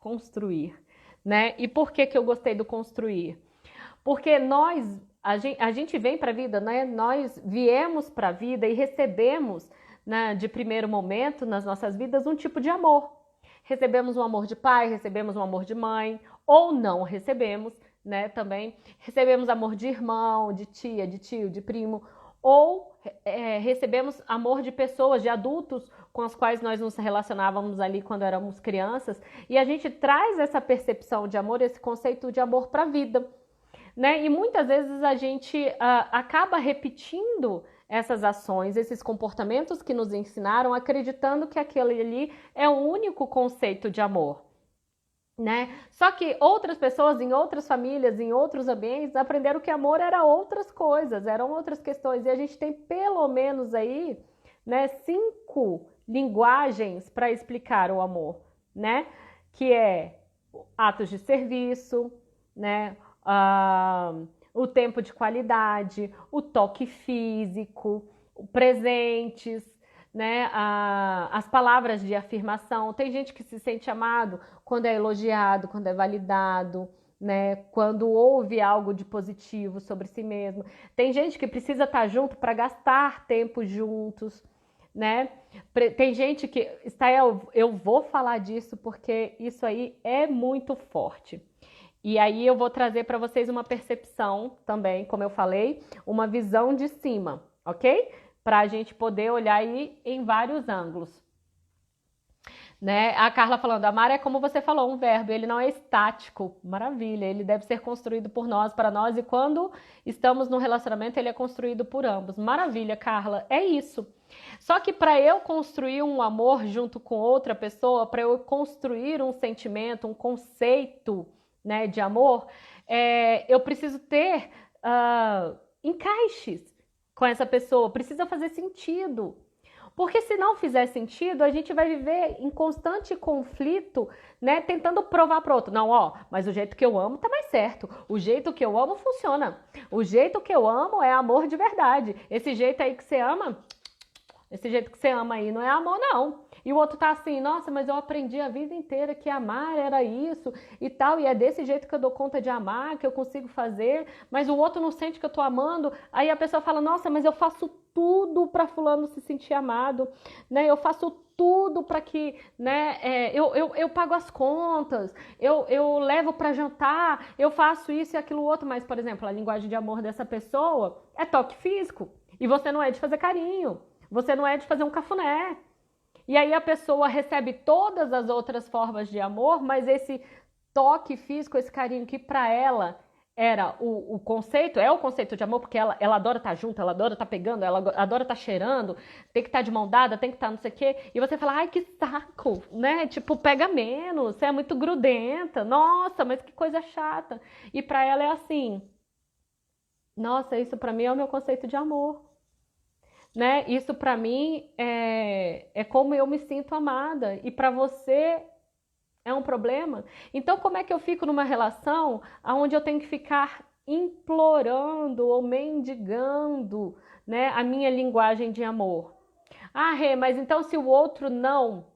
construir, né? E por que eu gostei do construir? Porque a gente vem para a vida, né? Nós viemos para a vida e recebemos, né, de primeiro momento nas nossas vidas um tipo de amor. Recebemos um amor de pai, recebemos um amor de mãe, ou não recebemos, né? Também recebemos amor de irmão, de tia, de tio, de primo, ou recebemos amor de pessoas, de adultos com os quais nós nos relacionávamos ali quando éramos crianças, e a gente traz essa percepção de amor, esse conceito de amor para a vida, né? E muitas vezes a gente acaba repetindo essas ações, esses comportamentos que nos ensinaram, acreditando que aquele ali é o único conceito de amor, né? Só que outras pessoas em outras famílias, em outros ambientes, aprenderam que amor era outras coisas, eram outras questões. E a gente tem pelo menos aí, né, 5 linguagens para explicar o amor, né? Que é atos de serviço, né? O tempo de qualidade, o toque físico, presentes, né? As palavras de afirmação. Tem gente que se sente amado quando é elogiado, quando é validado, né? Quando ouve algo de positivo sobre si mesmo. Tem gente que precisa estar junto para gastar tempo juntos, né? Tem gente que eu vou falar disso porque isso aí é muito forte. E aí eu vou trazer para vocês uma percepção também, como eu falei, uma visão de cima, ok? Para a gente poder olhar aí em vários ângulos. Né? A Carla falando, amar é como você falou, um verbo, ele não é estático, maravilha, ele deve ser construído por nós, para nós, e quando estamos no relacionamento, ele é construído por ambos. Maravilha, Carla, é isso. Só que para eu construir um amor junto com outra pessoa, para eu construir um sentimento, um conceito né, de amor, eu preciso ter encaixes com essa pessoa, precisa fazer sentido. Porque se não fizer sentido, a gente vai viver em constante conflito, né? Tentando provar para outro. Não, ó, mas o jeito que eu amo tá mais certo. O jeito que eu amo funciona. O jeito que eu amo é amor de verdade. Esse jeito aí que você ama, esse jeito que você ama aí não é amor, não. E o outro tá assim, nossa, mas eu aprendi a vida inteira que amar era isso e tal, e é desse jeito que eu dou conta de amar, que eu consigo fazer, mas o outro não sente que eu tô amando. Aí a pessoa fala, nossa, mas eu faço tudo para fulano se sentir amado, né? Eu faço tudo para que, né? Eu pago as contas, eu levo para jantar, eu faço isso e aquilo outro, mas, por exemplo, a linguagem de amor dessa pessoa é toque físico, e você não é de fazer carinho, você não é de fazer um cafuné. E aí a pessoa recebe todas as outras formas de amor, mas esse toque físico, esse carinho que para ela era o conceito, é o conceito de amor, porque ela adora estar junto, ela adora estar pegando, ela adora estar cheirando, tem que estar de mão dada, tem que estar não sei o quê. E você fala, ai, que saco, né? Tipo, pega menos, você é muito grudenta, nossa, mas que coisa chata. E para ela é assim, nossa, isso para mim é o meu conceito de amor. Né? Isso para mim é como eu me sinto amada e para você é um problema. Então, como é que eu fico numa relação onde eu tenho que ficar implorando ou mendigando, né, a minha linguagem de amor? Ah, Rê, mas então se o outro não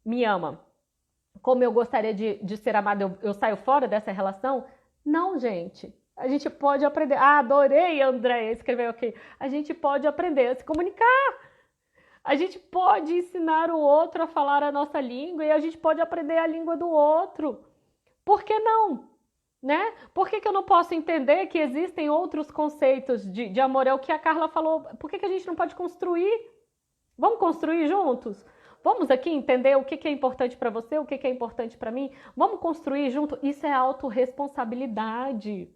me ama como eu gostaria de ser amada, eu saio fora dessa relação? Não, gente. A gente pode aprender. Ah, adorei, André, escreveu aqui. A gente pode aprender a se comunicar. A gente pode ensinar o outro a falar a nossa língua e a gente pode aprender a língua do outro. Por que não? Né? Por que eu não posso entender que existem outros conceitos de amor? É o que a Carla falou. Por que a gente não pode construir? Vamos construir juntos? Vamos aqui entender o que é importante para você, o que é importante para mim? Vamos construir junto? Isso é autorresponsabilidade.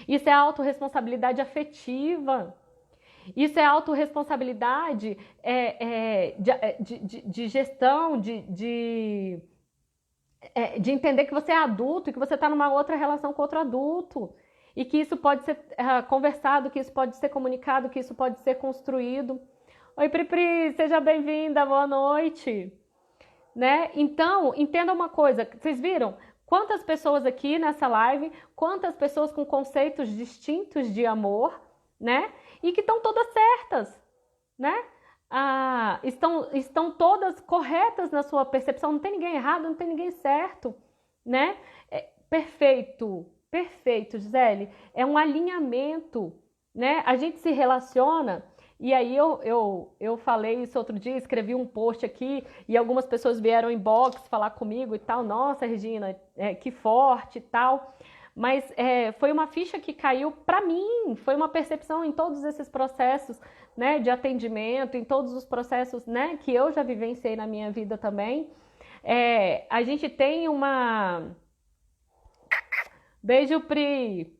Isso é autorresponsabilidade afetiva. Isso é autorresponsabilidade de gestão, de entender que você é adulto e que você está numa outra relação com outro adulto. E que isso pode ser conversado, que isso pode ser comunicado, que isso pode ser construído. Oi, Pri, seja bem-vinda, boa noite. Né? Então, entenda uma coisa, vocês viram? Quantas pessoas aqui nessa live, quantas pessoas com conceitos distintos de amor, né? E que estão todas certas, né? Estão todas corretas na sua percepção, não tem ninguém errado, não tem ninguém certo, né? Perfeito, perfeito, Gisele. É um alinhamento, né? A gente se relaciona. E aí eu falei isso outro dia, escrevi um post aqui e algumas pessoas vieram em box falar comigo e tal. Nossa, Regina, que forte e tal. Mas foi uma ficha que caiu para mim, foi uma percepção em todos esses processos, né, de atendimento, em todos os processos, né, que eu já vivenciei na minha vida também. A gente tem uma... Beijo, Pri!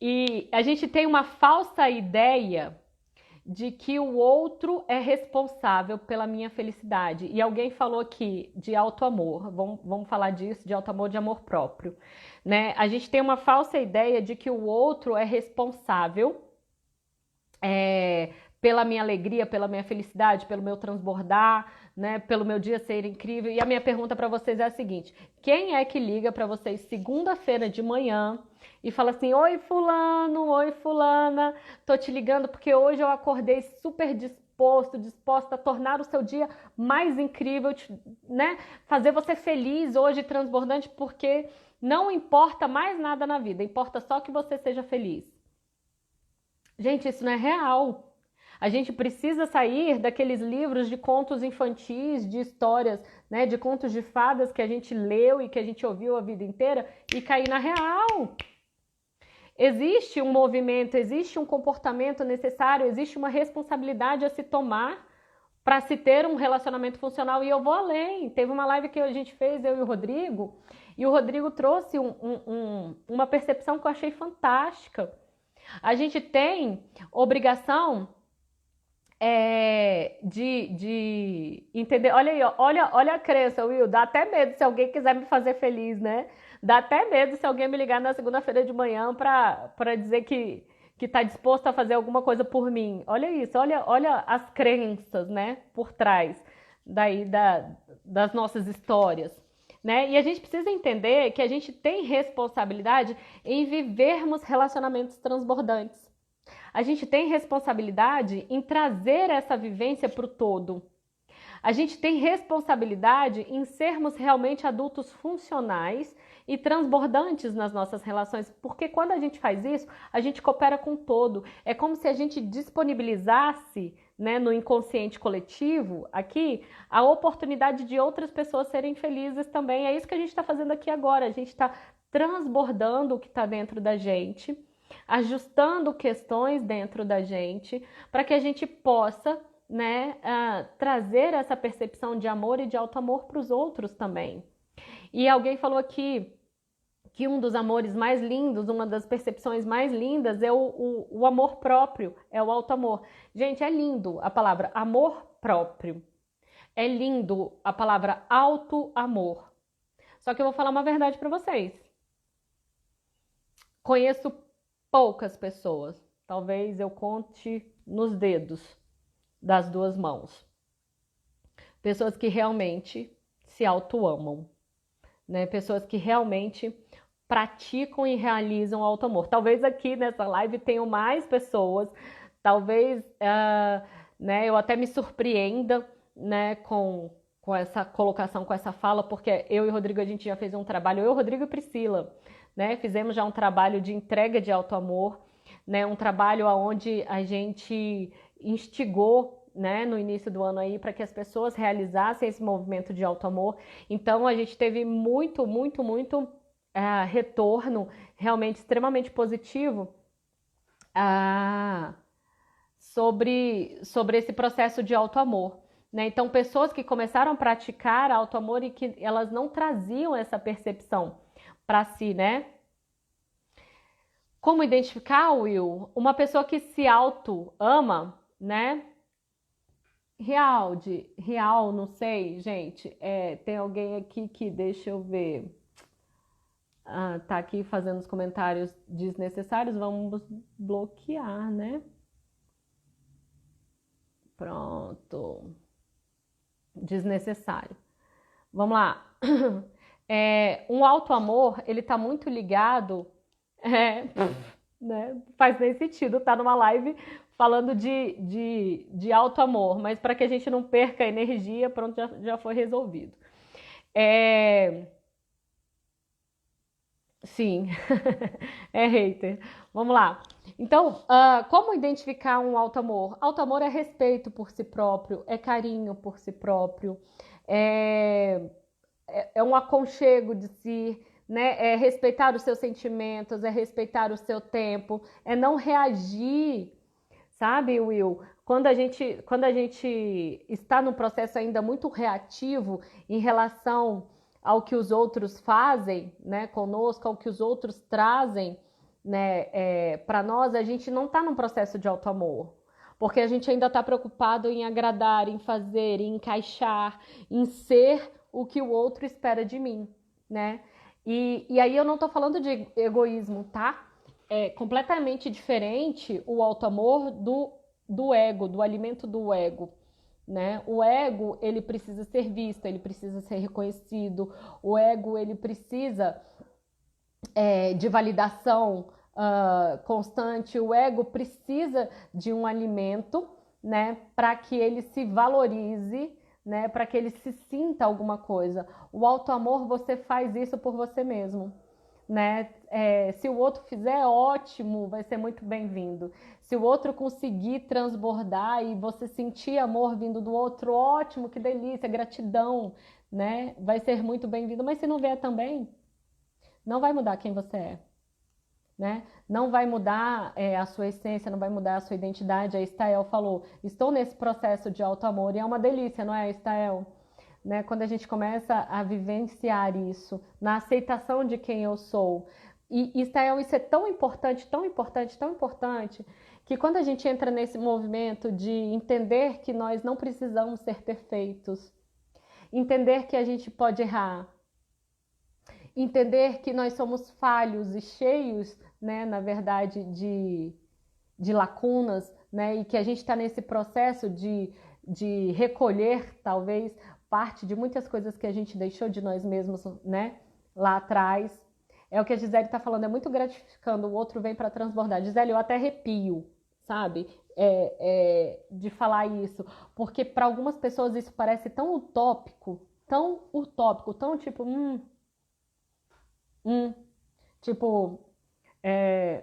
E a gente tem uma falsa ideia de que o outro é responsável pela minha felicidade. E alguém falou aqui de auto-amor, vamos falar disso, de auto-amor, de amor próprio. Né? A gente tem uma falsa ideia de que o outro é responsável pela minha alegria, pela minha felicidade, pelo meu transbordar, né? Pelo meu dia ser incrível. E a minha pergunta para vocês é a seguinte: quem é que liga para vocês segunda-feira de manhã e fala assim, oi fulano, oi fulana, tô te ligando porque hoje eu acordei super disposta a tornar o seu dia mais incrível, né? Fazer você feliz hoje, transbordante, porque não importa mais nada na vida, importa só que você seja feliz. Gente, isso não é real. A gente precisa sair daqueles livros de contos infantis, de histórias, né, de contos de fadas que a gente leu e que a gente ouviu a vida inteira e cair na real. Existe um movimento, existe um comportamento necessário, existe uma responsabilidade a se tomar para se ter um relacionamento funcional. E eu vou além. Teve uma live que a gente fez, eu e o Rodrigo trouxe uma percepção que eu achei fantástica. A gente tem obrigação de entender. Olha aí, ó, olha a crença, Will. Dá até medo se alguém quiser me fazer feliz, né? Dá até medo se alguém me ligar na segunda-feira de manhã para dizer que tá disposto a fazer alguma coisa por mim. Olha isso, olha as crenças, né, por trás daí das nossas histórias, né? E a gente precisa entender que a gente tem responsabilidade em vivermos relacionamentos transbordantes. A gente tem responsabilidade em trazer essa vivência para o todo. A gente tem responsabilidade em sermos realmente adultos funcionais e transbordantes nas nossas relações, porque quando a gente faz isso, a gente coopera com o todo. É como se a gente disponibilizasse, né, no inconsciente coletivo, aqui, a oportunidade de outras pessoas serem felizes também. É isso que a gente está fazendo aqui agora. A gente está transbordando o que está dentro da gente, ajustando questões dentro da gente, para que a gente possa, né, trazer essa percepção de amor e de alto amor para os outros também. E alguém falou aqui que um dos amores mais lindos, uma das percepções mais lindas é o amor próprio, é o alto amor. Gente, é lindo a palavra amor próprio. É lindo a palavra alto amor. Só que eu vou falar uma verdade para vocês. Conheço poucas pessoas, talvez eu conte nos dedos das duas mãos. Pessoas que realmente se auto-amam, né? Pessoas que realmente praticam e realizam o auto-amor. Talvez aqui nessa live tenham mais pessoas, talvez né, eu até me surpreenda, né, com essa colocação, com essa fala, porque eu e o Rodrigo, a gente já fez um trabalho, eu, Rodrigo e Priscila, né, fizemos já um trabalho de entrega de auto-amor, né, um trabalho onde a gente instigou, né, no início do ano aí, para que as pessoas realizassem esse movimento de auto-amor. Então, a gente teve muito retorno realmente extremamente positivo sobre esse processo de auto-amor. Né? Então, pessoas que começaram a praticar auto-amor e que elas não traziam essa percepção para si, né? Como identificar, Will? Uma pessoa que se auto-ama, né? Real, não sei, gente. Tem alguém aqui que, deixa eu ver, tá aqui fazendo os comentários desnecessários, vamos bloquear, né? Pronto. Desnecessário. Vamos lá. Um auto-amor, ele tá muito ligado, né? Faz nem sentido estar numa live falando de auto-amor, mas para que a gente não perca a energia, pronto, já foi resolvido. Sim, é hater. Vamos lá. Então, como identificar um alto amor? Alto amor é respeito por si próprio, é carinho por si próprio, é um aconchego de si, né? É respeitar os seus sentimentos, é respeitar o seu tempo, é não reagir, sabe, Will? Quando a gente está num processo ainda muito reativo em relação ao que os outros fazem, né, conosco, ao que os outros trazem, né, para nós, a gente não está num processo de auto-amor, porque a gente ainda está preocupado em agradar, em fazer, em encaixar, em ser o que o outro espera de mim, né? E aí eu não estou falando de egoísmo, tá? É completamente diferente o auto-amor do ego, do alimento do ego. Né? O ego, ele precisa ser visto, ele precisa ser reconhecido, o ego, ele precisa de validação constante, o ego precisa de um alimento, né, para que ele se valorize, né, para que ele se sinta alguma coisa. O auto-amor, você faz isso por você mesmo. Né? Se o outro fizer, ótimo, vai ser muito bem-vindo. Se o outro conseguir transbordar e você sentir amor vindo do outro, ótimo, que delícia, gratidão, né? Vai ser muito bem-vindo. Mas se não vier também, não vai mudar quem você é, né? Não vai mudar a sua essência, não vai mudar a sua identidade. A Estael falou, estou nesse processo de auto-amor e é uma delícia, não é, Estael? Né? Quando a gente começa a vivenciar isso, na aceitação de quem eu sou. E Estael, isso é tão importante, tão importante, tão importante, que quando a gente entra nesse movimento de entender que nós não precisamos ser perfeitos, entender que a gente pode errar, entender que nós somos falhos e cheios, né, na verdade, de lacunas, né, e que a gente está nesse processo de recolher, talvez, parte de muitas coisas que a gente deixou de nós mesmos, né, lá atrás. É o que a Gisele está falando, é muito gratificando, o outro vem para transbordar. Gisele, eu até arrepio, sabe, de falar isso, porque para algumas pessoas isso parece tão utópico, tão tipo, tipo,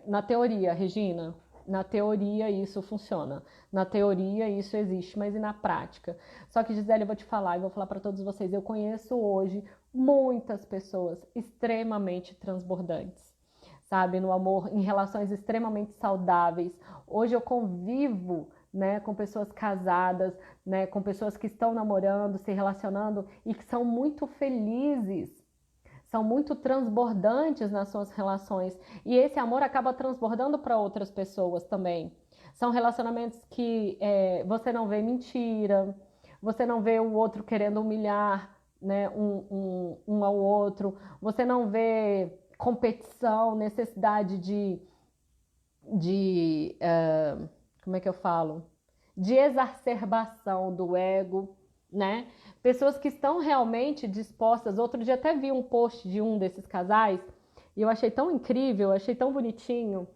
na teoria, Regina, na teoria isso funciona, na teoria isso existe, mas e na prática? Só que, Gisele, eu vou te falar, e vou falar para todos vocês, eu conheço hoje muitas pessoas extremamente transbordantes, sabe, no amor, em relações extremamente saudáveis. Hoje eu convivo, né, com pessoas casadas, né, com pessoas que estão namorando, se relacionando e que são muito felizes, são muito transbordantes nas suas relações. E esse amor acaba transbordando para outras pessoas também. São relacionamentos que você não vê mentira, você não vê o outro querendo humilhar, né, um ao outro, você não vê competição, necessidade como é que eu falo? De exacerbação do ego, né? Pessoas que estão realmente dispostas. Outro dia até vi um post de um desses casais e eu achei tão incrível, achei tão bonitinho,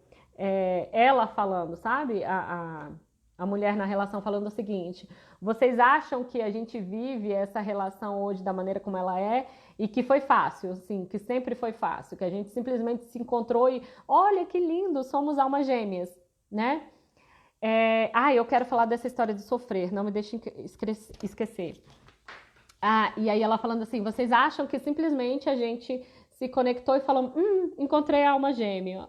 ela falando, sabe? A mulher na relação falando o seguinte: vocês acham que a gente vive essa relação hoje da maneira como ela é e que foi fácil, assim, que sempre foi fácil, que a gente simplesmente se encontrou e olha que lindo, somos almas gêmeas, né? Eu quero falar dessa história de sofrer, não me deixe esquecer. E aí ela falando assim, vocês acham que simplesmente a gente se conectou e falou, encontrei a alma gêmea,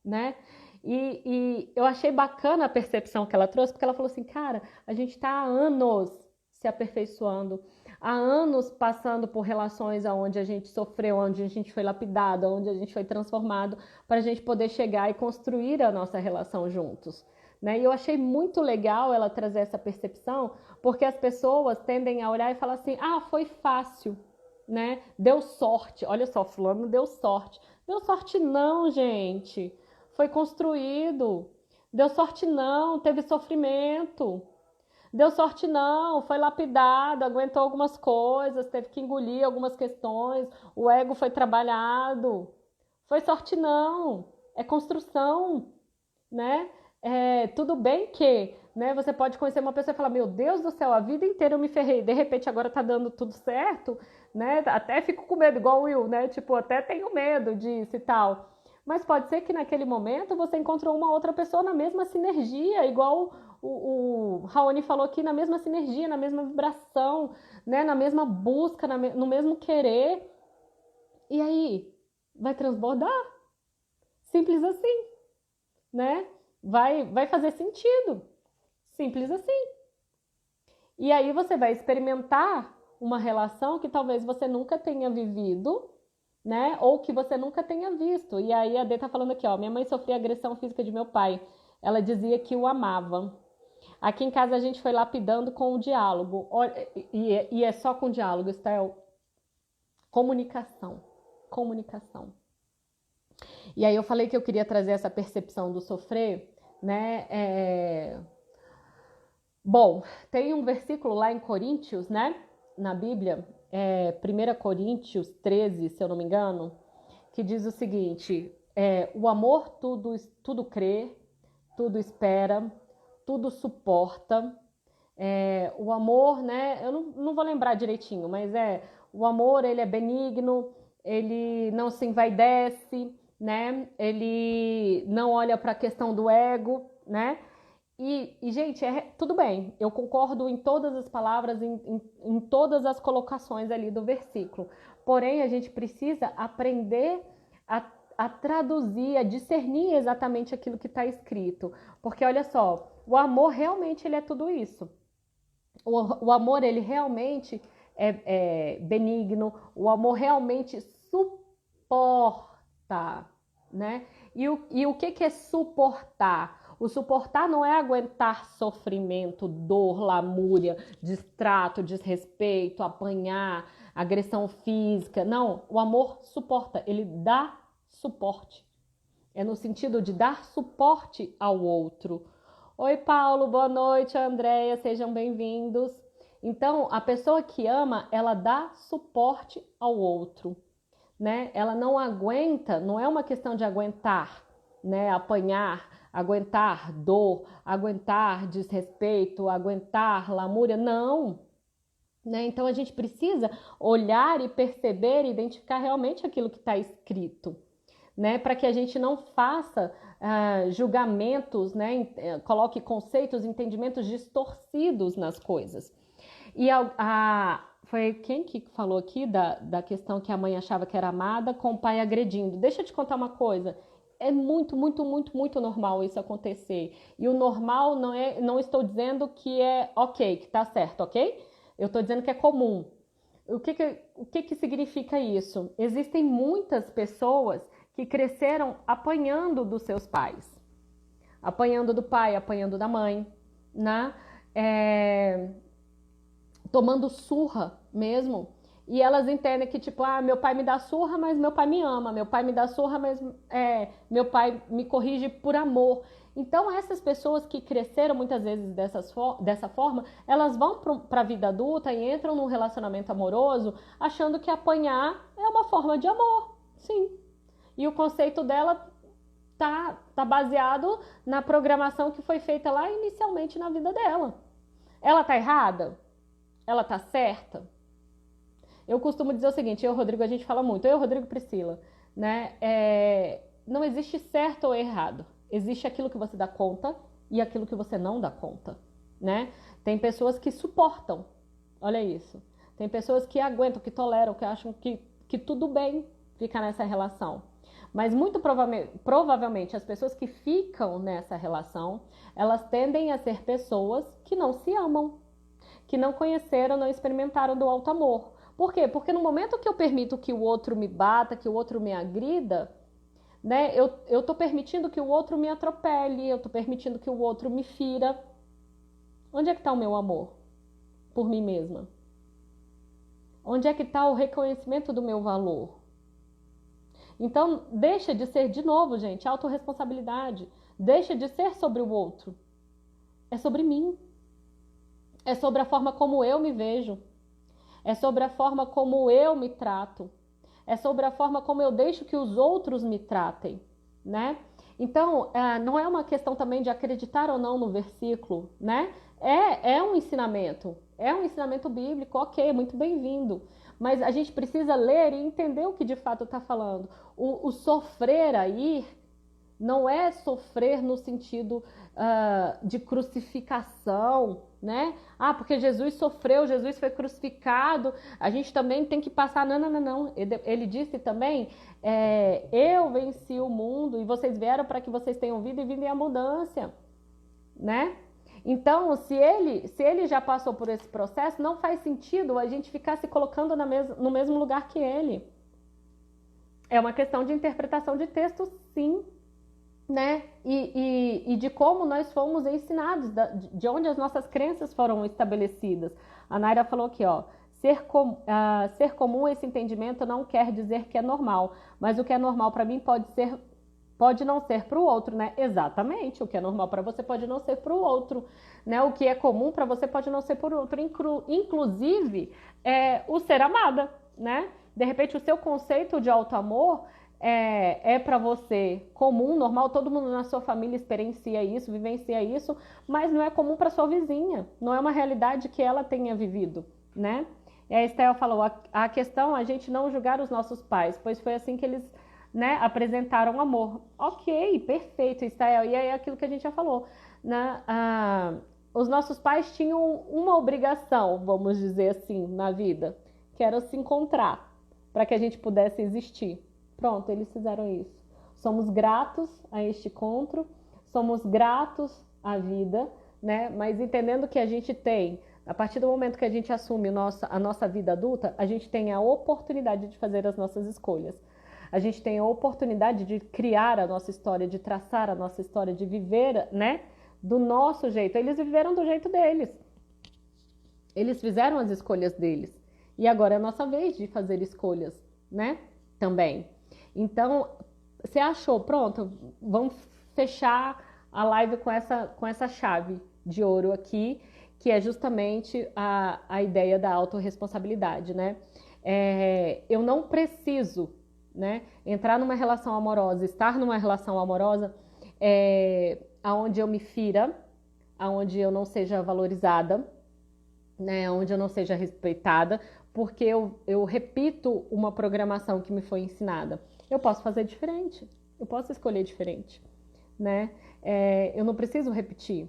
né? E eu achei bacana a percepção que ela trouxe, porque ela falou assim, cara, a gente está há anos se aperfeiçoando, há anos passando por relações onde a gente sofreu, onde a gente foi lapidado, onde a gente foi transformado, para a gente poder chegar e construir a nossa relação juntos. Né? E eu achei muito legal ela trazer essa percepção, porque as pessoas tendem a olhar e falar assim, foi fácil, né? Deu sorte, olha só, fulano deu sorte. Deu sorte não, gente, foi construído. Deu sorte não, teve sofrimento. Deu sorte não, foi lapidado, aguentou algumas coisas, teve que engolir algumas questões, o ego foi trabalhado. Foi sorte não, é construção, né? Tudo bem que, né, você pode conhecer uma pessoa e falar, meu Deus do céu, a vida inteira eu me ferrei, de repente agora tá dando tudo certo, né? Até fico com medo, igual o Will, né? Tipo, até tenho medo disso e tal. Mas pode ser que naquele momento você encontrou uma outra pessoa na mesma sinergia, igual o Raoni falou aqui, na mesma sinergia, na mesma vibração, né? Na mesma busca, no mesmo querer. E aí, vai transbordar? Simples assim, né? Vai fazer sentido. Simples assim. E aí você vai experimentar uma relação que talvez você nunca tenha vivido, né? Ou que você nunca tenha visto. E aí a Dê tá falando aqui, ó, minha mãe sofria agressão física de meu pai. Ela dizia que o amava. Aqui em casa a gente foi lapidando com o diálogo. E é só com diálogo, Estel. Comunicação. Comunicação. E aí eu falei que eu queria trazer essa percepção do sofrer, né? Bom, tem um versículo lá em Coríntios, né? Na Bíblia, 1 Coríntios 13, se eu não me engano, que diz o seguinte, o amor tudo crê, tudo espera, tudo suporta. O amor, né? Eu não vou lembrar direitinho, mas o amor, ele é benigno, ele não se envaidece, né? Ele não olha para a questão do ego, né? E gente, tudo bem, eu concordo em todas as palavras, em todas as colocações ali do versículo. Porém, a gente precisa aprender a traduzir, a discernir exatamente aquilo que está escrito. Porque, olha só, o amor realmente ele é tudo isso. O amor, ele realmente é benigno, o amor realmente suporta, né? E o que é suportar? O suportar não é aguentar sofrimento, dor, lamúria, distrato, desrespeito, apanhar, agressão física. Não, o amor suporta, ele dá suporte. É no sentido de dar suporte ao outro. Oi, Paulo, boa noite, Andréia, sejam bem-vindos. Então, a pessoa que ama, ela dá suporte ao outro, né? Ela não aguenta, não é uma questão de aguentar, né? Apanhar, aguentar dor, aguentar desrespeito, aguentar lamúria, não. Né? Então, a gente precisa olhar e perceber e identificar realmente aquilo que está escrito, né, para que a gente não faça julgamentos, né, coloque conceitos, entendimentos distorcidos nas coisas. E foi quem que falou aqui da questão que a mãe achava que era amada com o pai agredindo. Deixa eu te contar uma coisa. É muito, muito, muito, muito normal isso acontecer. E o normal não estou dizendo que é ok, que tá certo, ok? Eu estou dizendo que é comum. O que significa isso? Existem muitas pessoas que cresceram apanhando dos seus pais, apanhando do pai, apanhando da mãe, né? Tomando surra mesmo, e elas entendem que tipo, meu pai me dá surra, mas meu pai me ama, meu pai me dá surra, mas meu pai me corrige por amor. Então essas pessoas que cresceram muitas vezes dessa forma, elas vão para a vida adulta e entram num relacionamento amoroso achando que apanhar é uma forma de amor, sim. E o conceito dela tá baseado na programação que foi feita lá inicialmente na vida dela. Ela tá errada? Ela tá certa? Eu costumo dizer o seguinte, eu e o Rodrigo, a gente fala muito, eu, Rodrigo e Priscila, né? Não existe certo ou errado. Existe aquilo que você dá conta e aquilo que você não dá conta, né? Tem pessoas que suportam, olha isso. Tem pessoas que aguentam, que toleram, que acham que tudo bem ficar nessa relação. Mas muito provavelmente as pessoas que ficam nessa relação, elas tendem a ser pessoas que não se amam, que não conheceram, não experimentaram do alto amor. Por quê? Porque no momento que eu permito que o outro me bata, que o outro me agrida, né, eu tô permitindo que o outro me atropele, eu tô permitindo que o outro me fira. Onde é que está o meu amor por mim mesma? Onde é que está o reconhecimento do meu valor? Então, deixa de ser, de novo, gente, autorresponsabilidade. Deixa de ser sobre o outro. É sobre mim. É sobre a forma como eu me vejo. É sobre a forma como eu me trato. É sobre a forma como eu deixo que os outros me tratem, né? Então, não é uma questão também de acreditar ou não no versículo, né? É um ensinamento bíblico, ok, muito bem-vindo. Mas a gente precisa ler e entender o que de fato está falando. O sofrer aí não é sofrer no sentido de crucificação, né? Porque Jesus sofreu, Jesus foi crucificado, a gente também tem que passar. Não. Ele disse também, eu venci o mundo e vocês vieram para que vocês tenham vida e vida em abundância, né? Então, se ele já passou por esse processo, não faz sentido a gente ficar se colocando no mesmo lugar que ele. É uma questão de interpretação de texto, sim, né? E de como nós fomos ensinados, de onde as nossas crenças foram estabelecidas. A Naira falou aqui, ó, ser comum esse entendimento não quer dizer que é normal, mas o que é normal para mim pode não ser para o outro, né? Exatamente, o que é normal para você pode não ser para o outro, né? O que é comum para você pode não ser para o outro, inclusive o ser amada, né? De repente o seu conceito de auto-amor é para você comum, normal, todo mundo na sua família experiencia isso, vivencia isso, mas não é comum para sua vizinha, não é uma realidade que ela tenha vivido, né? E a Estel falou, a questão é a gente não julgar os nossos pais, pois foi assim que eles, né, apresentaram amor. Ok, perfeito, Estel, e é aquilo que a gente já falou, né? Os nossos pais tinham uma obrigação, vamos dizer assim, na vida, que era se encontrar, para que a gente pudesse existir. Pronto, eles fizeram isso. Somos gratos a este encontro, somos gratos à vida, né? Mas entendendo que a gente tem, a partir do momento que a gente assume a nossa vida adulta, a gente tem a oportunidade de fazer as nossas escolhas. a gente tem a oportunidade de criar a nossa história, de traçar a nossa história, de viver, né, do nosso jeito. Eles viveram do jeito deles. Eles fizeram as escolhas deles. E agora é a nossa vez de fazer escolhas, né? Também. Então, você achou, pronto, vamos fechar a live com essa chave de ouro aqui, que é justamente a ideia da autorresponsabilidade, né? Eu não preciso, né, entrar numa relação amorosa, estar numa relação amorosa aonde eu me fira, aonde eu não seja valorizada, né, onde eu não seja respeitada, porque eu repito uma programação que me foi ensinada. Eu posso fazer diferente, eu posso escolher diferente, né? Eu não preciso repetir,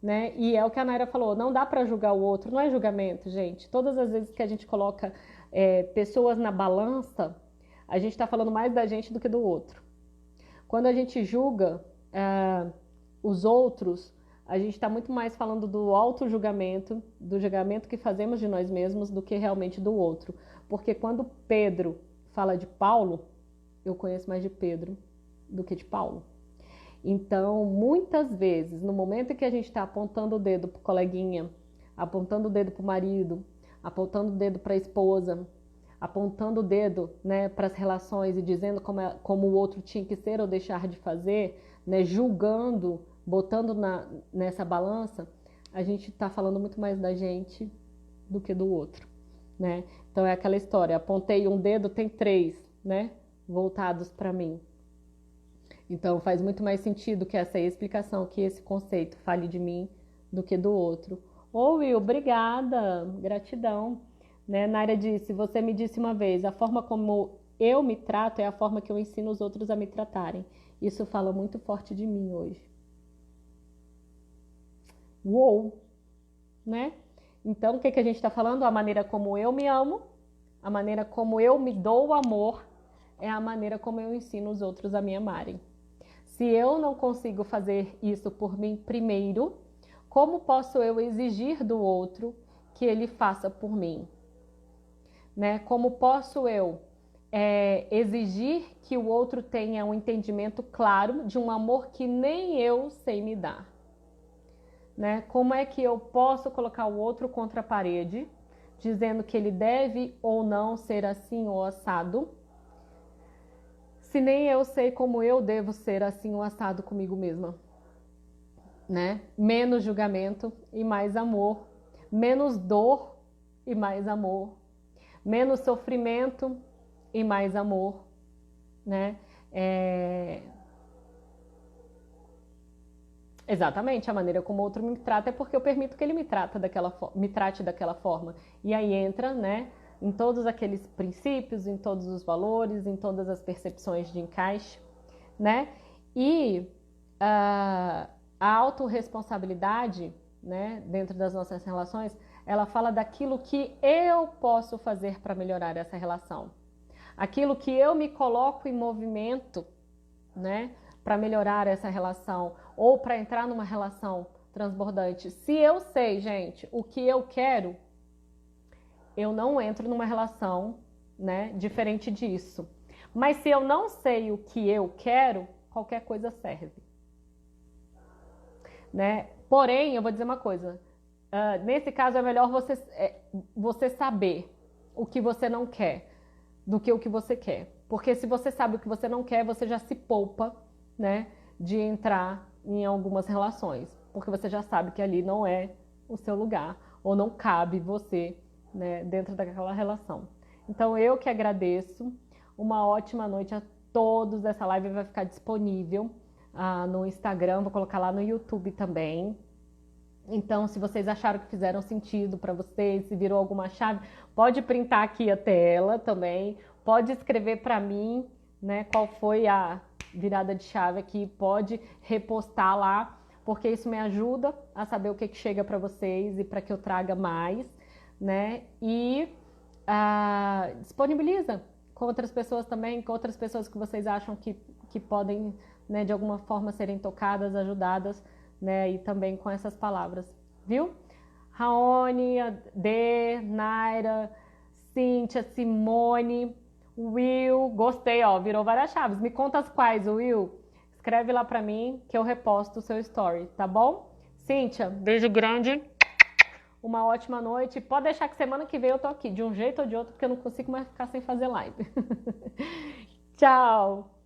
né? E é o que a Naira falou, não dá para julgar o outro, não é julgamento, gente. Todas as vezes que a gente coloca pessoas na balança, a gente está falando mais da gente do que do outro. Quando a gente julga os outros, a gente está muito mais falando do auto-julgamento, do julgamento que fazemos de nós mesmos, do que realmente do outro. Porque quando Pedro fala de Paulo, eu conheço mais de Pedro do que de Paulo. Então, muitas vezes, no momento em que a gente está apontando o dedo para o coleguinha, apontando o dedo para o marido, apontando o dedo para a esposa, apontando o dedo, né, para as relações e dizendo como o outro tinha que ser ou deixar de fazer, né, julgando, botando nessa balança, a gente está falando muito mais da gente do que do outro, né? Então é aquela história, apontei um dedo, tem 3, né, voltados para mim. Então faz muito mais sentido que essa explicação, que esse conceito fale de mim do que do outro. Will, obrigada, gratidão. Né? Naira disse, você me disse uma vez, a forma como eu me trato é a forma que eu ensino os outros a me tratarem. Isso fala muito forte de mim hoje. Uou! Né? Então, o que a gente está falando? A maneira como eu me amo, a maneira como eu me dou o amor, é a maneira como eu ensino os outros a me amarem. Se eu não consigo fazer isso por mim primeiro, como posso eu exigir do outro que ele faça por mim? Né? Como posso eu exigir que o outro tenha um entendimento claro de um amor que nem eu sei me dar? Né? Como é que eu posso colocar o outro contra a parede, dizendo que ele deve ou não ser assim ou assado, se nem eu sei como eu devo ser assim ou assado comigo mesma? Né? Menos julgamento e mais amor, menos dor e mais amor, menos sofrimento e mais amor, né? Exatamente, a maneira como o outro me trata é porque eu permito que ele me trate daquela forma. E aí entra, né, em todos aqueles princípios, em todos os valores, em todas as percepções de encaixe, né? E a autorresponsabilidade, né, dentro das nossas relações, ela fala daquilo que eu posso fazer para melhorar essa relação. Aquilo que eu me coloco em movimento, né, para melhorar essa relação ou para entrar numa relação transbordante. Se eu sei, gente, o que eu quero, eu não entro numa relação, né, diferente disso. Mas se eu não sei o que eu quero, qualquer coisa serve. Né? Porém, eu vou dizer uma coisa. Nesse caso, é melhor você saber o que você não quer do que o que você quer. Porque se você sabe o que você não quer, você já se poupa, né, de entrar em algumas relações. Porque você já sabe que ali não é o seu lugar, ou não cabe você, né, dentro daquela relação. Então, eu que agradeço. Uma ótima noite a todos. Essa live vai ficar disponível no Instagram, vou colocar lá no YouTube também. Então, se vocês acharam que fizeram sentido para vocês, se virou alguma chave, pode printar aqui a tela também, pode escrever para mim, né, qual foi a virada de chave aqui, pode repostar lá, porque isso me ajuda a saber o que chega para vocês e para que eu traga mais, né, e disponibiliza com outras pessoas também, com outras pessoas que vocês acham que podem, né, de alguma forma serem tocadas, ajudadas, né, e também com essas palavras, viu? Raoni, Naira, Cíntia, Simone, Will, gostei, ó, virou várias chaves. Me conta as quais, Will. Escreve lá pra mim que eu reposto o seu story, tá bom? Cíntia, beijo grande. Uma ótima noite. Pode deixar que semana que vem eu tô aqui, de um jeito ou de outro, porque eu não consigo mais ficar sem fazer live. Tchau!